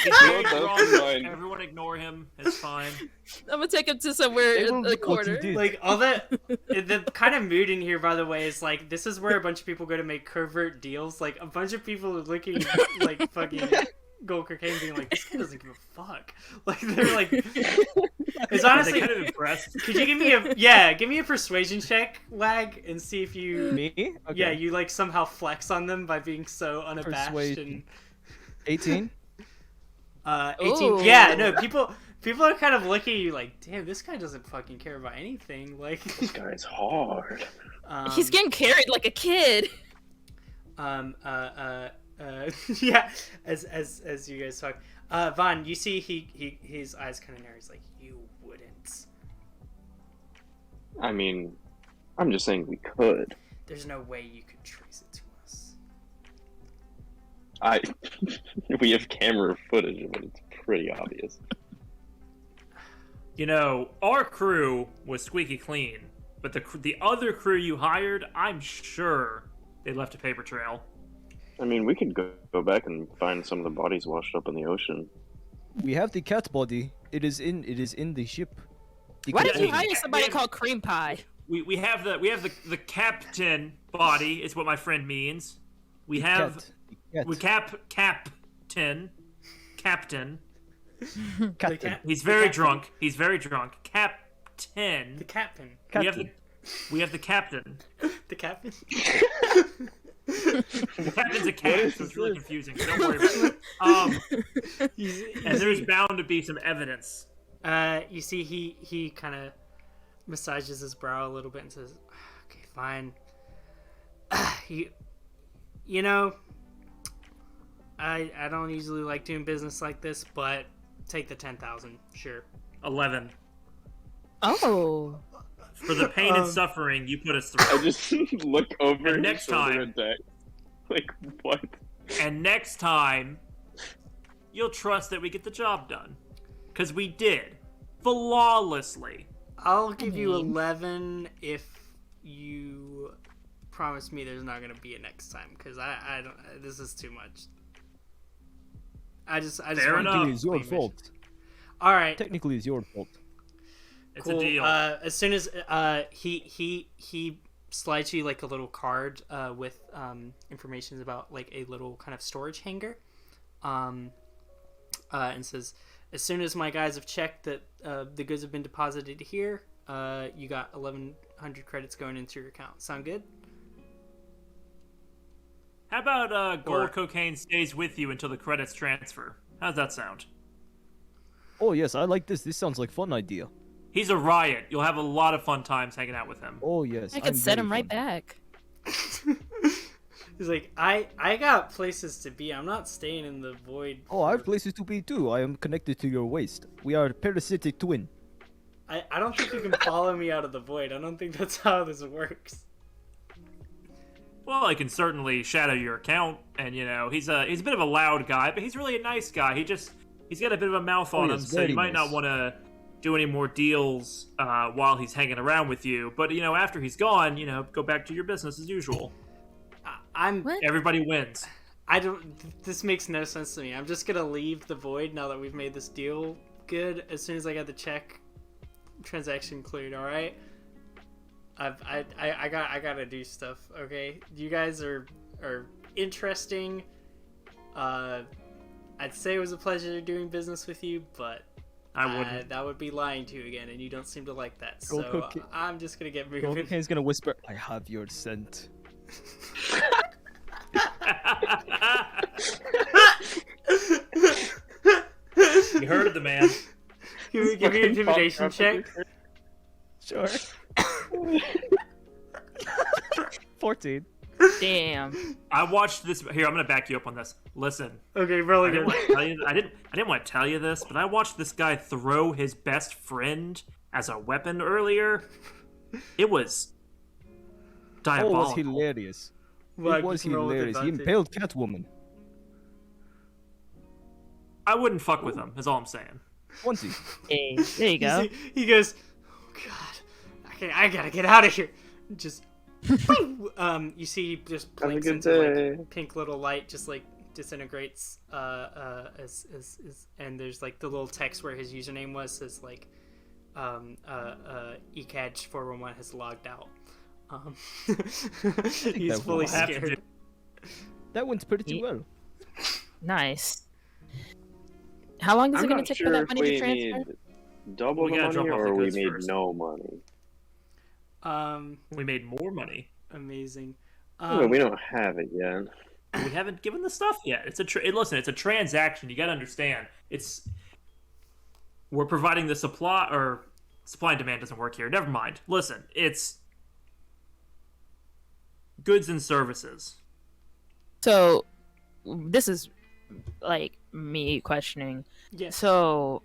He's very that's drunk. fine. Everyone ignore him. It's fine. I'm gonna take him to somewhere They will in do the what you corner. did. Like all the kind of mood in here, by the way, is like this is where a bunch of people go to make covert deals. Like a bunch of people are looking like fucking Gold Cocaine, being like, this guy doesn't give a fuck. Like they're like, it's honestly. They're kind of impressed. Could you give me a persuasion check, Lag, and see if you Me? Okay. yeah you like somehow flex on them by being so unabashed Persuasion. and 18. 18. Ooh. Yeah, no, people are kind of looking at you like, damn, this guy doesn't fucking care about anything. Like, This guy's hard. He's getting carried like a kid. yeah. As you guys talk, Vahn, you see his eyes kind of narrow. He's like, you wouldn't. I mean, I'm just saying we could. There's no way you could trace it to us. We have camera footage of it. It's pretty obvious. Our crew was squeaky clean, but the other crew you hired, I'm sure they left a paper trail. I mean, we could go back and find some of the bodies washed up in the ocean. We have the cat body. It is in the ship. The Why cat did you body. hire somebody called Cream Pie? We have the captain body is what my friend means. We have Cat. we captain. Captain. He's very drunk. He's very drunk. Captain. The captain. We have the captain. The captain. The captain's a cat, so it's really confusing. Don't worry about it. And there's bound to be some evidence. You see, he kind of massages his brow a little bit and says, "Okay, fine. You know, I don't usually like doing business like this, but take the 10,000, sure." 11. Oh. For the pain and suffering you put us through. I just look over And his next shoulder time- at Dex. Like, what? And next time, you'll trust that we get the job done. Because we did. Flawlessly. I'll give you 11 if you promise me there's not gonna be a next time, because I don't. This is too much. I just Fair want to enough. do It's your clean fault. mission. All right. Technically, it's your fault. It's Cool. a deal. As soon as he slides you like a little card with information about like a little kind of storage hanger, and says, as soon as my guys have checked that the goods have been deposited here, you got 1,100 credits going into your account. Sound good? How about gold or- cocaine stays with you until the credits transfer? How's that sound? Oh yes, I like this. This sounds like fun idea. He's a riot. You'll have a lot of fun times hanging out with him. Oh yes. I could I'm set very him right fun. back. He's like, I got places to be. I'm not staying in the void. Oh, I have for- places to be too. I am connected to your waist. We are parasitic twin. I don't think you can follow me out of the void. I don't think that's how this works. Well, I can certainly shadow your account, and he's a bit of a loud guy, but he's really a nice guy. He's got a bit of a mouth on him, yes, so very you might not nice. want to do any more deals while he's hanging around with you. But after he's gone, go back to your business as usual. I'm. What? Everybody wins. I don't. This makes no sense to me. I'm just gonna leave the void now that we've made this deal good. As soon as I got the check transaction cleared, all right. I gotta do stuff. Okay, you guys are interesting. I'd say it was a pleasure doing business with you, but I wouldn't. that would be lying to you again, and you don't seem to like that. Gold So cookie. I'm just gonna get Gold moving. Cocaine's gonna whisper, "I have your scent." You heard the man. Give me an intimidation check. Sure. 14. Damn. I watched this. Here, I'm gonna back you up on this. Listen, Okay, roll I didn't, again. want to tell you, I didn't want to tell you this, but I watched this guy throw his best friend as a weapon earlier. It was Oh, it diabolical. was hilarious. Well, It was you can roll with hilarious. He advantage. impaled Catwoman. I wouldn't fuck with him. Is all I'm saying. Onesie. Hey, there you go. He goes, "Oh God, I gotta get out of here." Just, you see, he just Have a blinks good into day. like pink little light, just like disintegrates. As and there's like the little text where his username was says like, ECADG 411 has logged out. He's that fully will have to scared. That went pretty Ye- well. Nice. How long is I'm it going not to take sure for that if money we to transfer? need double We the gotta money drop off the or we goods need first. no money. We made more money. Amazing. But we don't have it yet. We haven't given the stuff yet. It's a listen. It's a transaction. You got to understand. We're providing the supply, or supply and demand doesn't work here. Never mind. Listen, it's goods and services. So, this is like me questioning. Yes. So,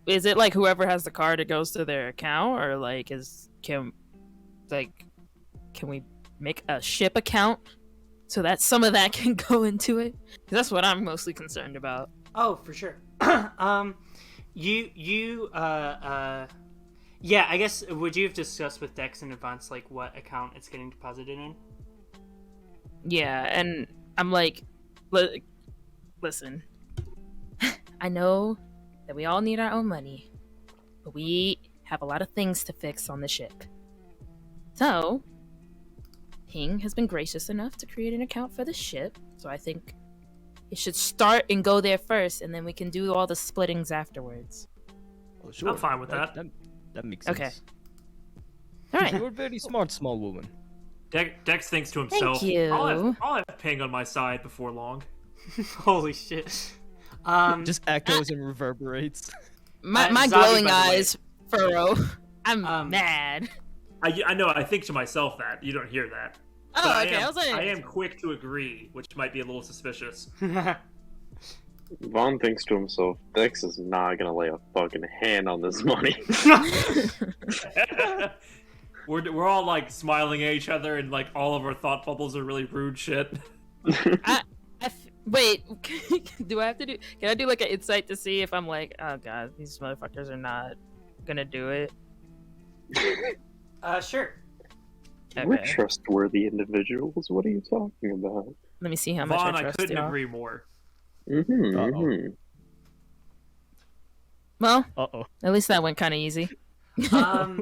is it like whoever has the card, it goes to their account, or like can we make a ship account so that some of that can go into it? 'Cause that's what I'm mostly concerned about. Oh, for sure. Yeah, I guess, would you have discussed with Dex in advance, like, what account it's getting deposited in? Yeah, and I'm like, listen, I know that we all need our own money, but we have a lot of things to fix on the ship. So, Ping has been gracious enough to create an account for the ship, so I think it should start and go there first, and then we can do all the splittings afterwards. Oh, sure. I'm fine with that. That makes sense. Okay. All right. You're very smart, small woman. Dex thinks to himself, Thank you. I'll have Ping on my side before long. Holy shit. Just echoes and reverberates. My Zavi, glowing by the way. eyes furrow. I'm Um, mad. I know. I think to myself that you don't hear that. But Oh, okay. I was I like, am quick to agree, which might be a little suspicious. Vaughn thinks to himself, Dex is not gonna lay a fucking hand on this money. We're all like smiling at each other, and like all of our thought bubbles are really rude shit. wait, do I have to do? Can I do like an insight to see if I'm like, oh god, these motherfuckers are not gonna do it? Sure. We're Okay. trustworthy individuals. What are you talking about? Let me see how much Vaughn, I I trust couldn't y'all. agree more. Mm-hmm, Uh-oh. mm-hmm. Well, Uh-oh. at least that went kind of easy. Yeah,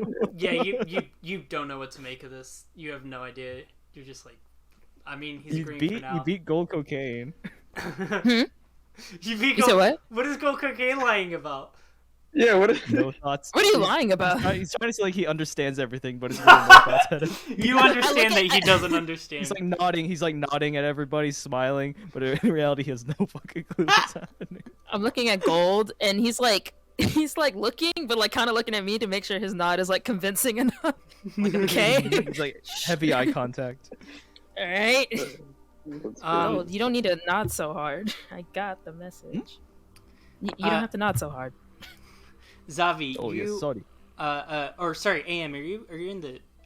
you don't know what to make of this. You have no idea. You're just like, I mean, he's agreeing for now. You beat Gold Cocaine. You beat You said what? What is Gold Cocaine lying about? Yeah, what is No thoughts. What are you lying about? He's trying to say like he understands everything, but it's really no thoughts at it. You understand that at- he doesn't understand. He's like nodding. He's like nodding at everybody, smiling, but in reality, he has no fucking clue what's happening. I'm looking at Gold, and he's like looking, but like kind of looking at me to make sure his nod is like convincing enough. Like, okay, He's like heavy eye contact. all right. That's Gold, you don't need to nod so hard. I got the message. You don't have to nod so hard. Zavi, Oh you yes, sorry. or sorry, AM, are you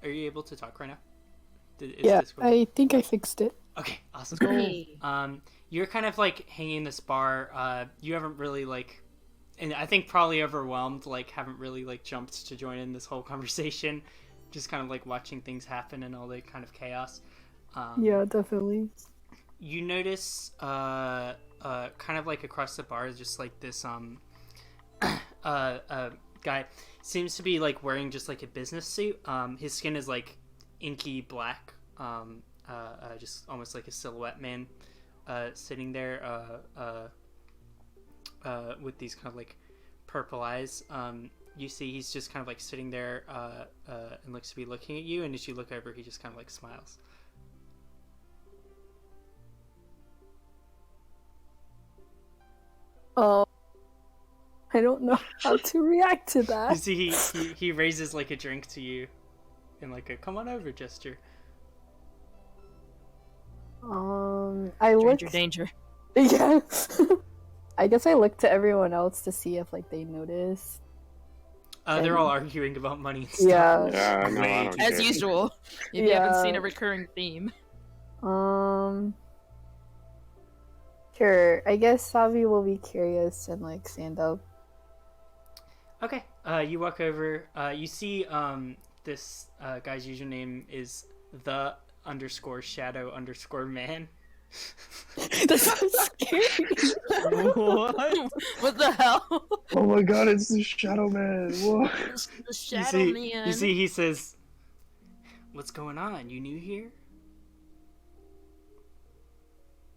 able to talk right now? Is Yeah, Discord- I think I fixed it. Okay, awesome. Hey. You're kind of like hanging in this bar. You haven't really like, and I think probably overwhelmed. Like, haven't really like jumped to join in this whole conversation. Just kind of like watching things happen and all the kind of chaos. Yeah, definitely. You notice, kind of like across the bar, is just like this guy seems to be like wearing just like a business suit. His skin is like inky black. Just almost like a silhouette man, sitting there. with these kind of like purple eyes. You see he's just kind of like sitting there and looks to be looking at you, and as you look over, he just kind of like smiles. Oh, I don't know how to react to You that. see he raises like a drink to you in like a come on over gesture. I look. Danger, danger. Yeah. I guess I look to everyone else to see if like they notice. They're all arguing about money and stuff. Yeah. Yeah, no, I don't As care. usual. If you haven't seen a recurring theme. Sure. I guess Zavi will be curious and like stand up. Okay. You walk over. You see this guy's username is the_shadow_man. That's so scary. What? What the hell? Oh my god, it's the Shadow Man. What? The Shadow Man. You see he says, "What's going on? You new here?"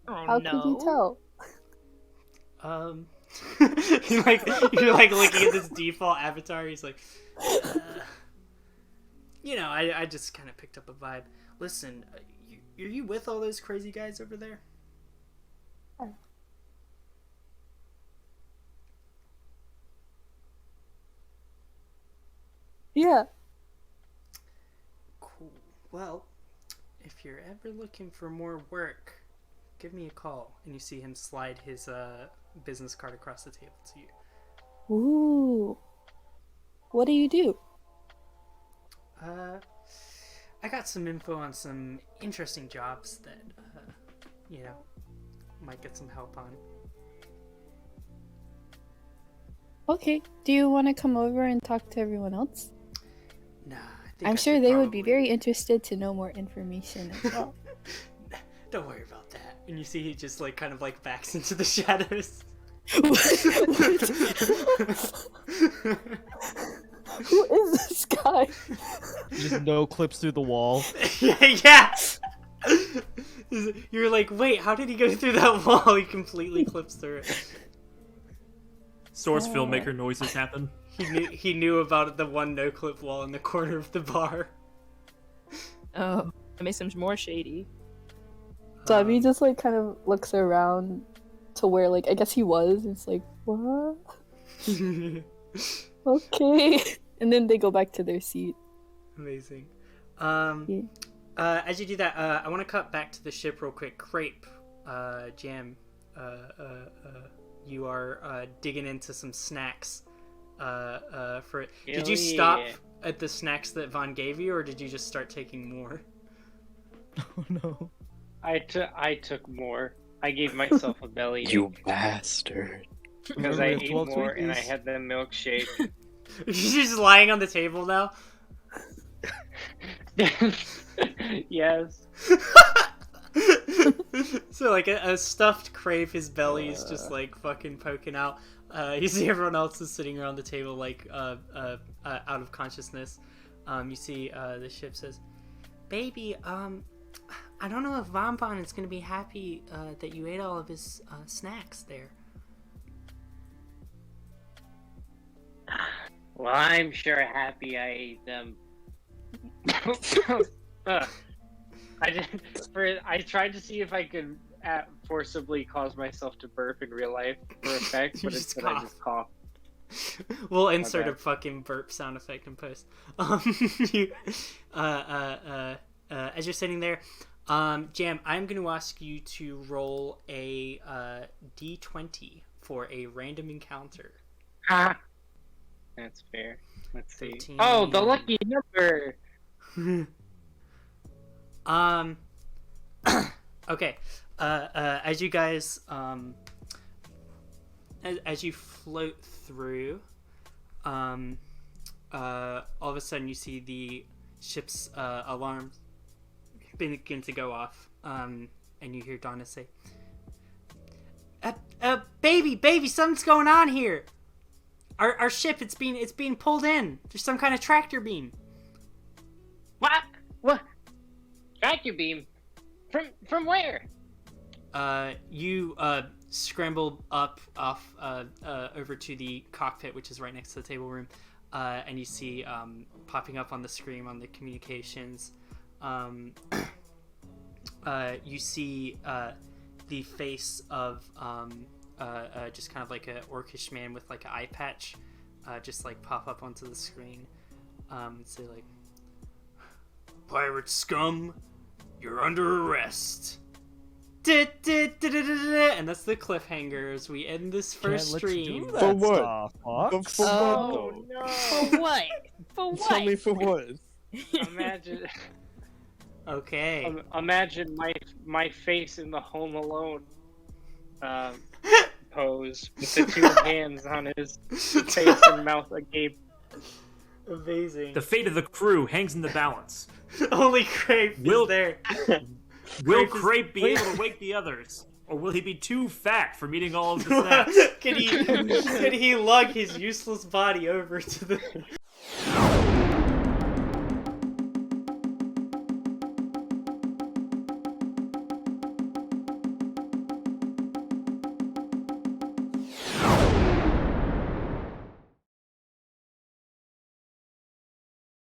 Oh, How no. could you tell? you're like looking at this default avatar. He's like, I just kind of picked up a vibe. Listen, are you with all those crazy guys over there? Yeah. Cool. Well, if you're ever looking for more work, give me a call. And you see him slide his business card across the table to you. Ooh. What do you do? I got some info on some interesting jobs that, might get some help on. Okay. Do you want to come over and talk to everyone else? Nah, I think I'm I sure should they would be probably- very interested to know more information as well. Don't worry about that. And you see he just like kind of like backs into the shadows. Who is this guy? Just no clips through the wall. Yeah. You're like, wait, how did he go through that wall? He completely clips through it. Source filmmaker noises happen. He knew about the one no clip wall in the corner of the bar. Oh, that makes him more shady. Zavi just like kind of looks around to where like I guess he was. And it's like what? Okay, and then they go back to their seat. Amazing. Yeah. As you do that, I want to cut back to the ship real quick. Kraype, Jam, you are digging into some snacks. For it. Did you stop at the snacks that Vahn gave you, or did you just start taking more? Oh no. I took more. I gave myself a belly You bastard. because I Remember, ate 12 more and I Twinkies. had the milkshake. You're just lying on the table now. Yes. So like a stuffed Kraype, his belly is just like fucking poking out. You see everyone else is sitting around the table like out of consciousness. You see the ship says, "Baby, I don't know if Vahn is gonna be happy that you ate all of his snacks there." Well, I'm sure happy I ate them. I tried to see if I could forcibly cause myself to burp in real life for effect, but You just instead I just coughed. We'll insert Okay. a fucking burp sound effect in post. As you're sitting there, Jam, I'm going to ask you to roll a d20 for a random encounter. Ah, that's fair. Let's see. 13. Oh, the lucky number. Okay. As you guys, as you float through, all of a sudden you see the ship's alarm begin to go off, and you hear Donna say, baby, something's going on here. Our ship, it's being pulled in. There's some kind of tractor beam." What? What? Vacuum beam? From where? You scramble up off over to the cockpit, which is right next to the table room, and you see popping up on the screen on the communications. You see the face of just kind of like a orcish man with like an eye patch, just like pop up onto the screen, and say like, "Pirate scum, you're under arrest." And that's the cliffhangers. We end this first stream. For what? For Oh what? no! For what? For what? Tell me for what? Imagine, Okay. imagine my face in the Home Alone pose with the two hands on his face and mouth agape. Amazing. The fate of the crew hangs in the balance. Only Kraype is there. Will Kraype Kraype be able to wake the others? Or will he be too fat from eating all of the snacks? Could he lug his useless body over to the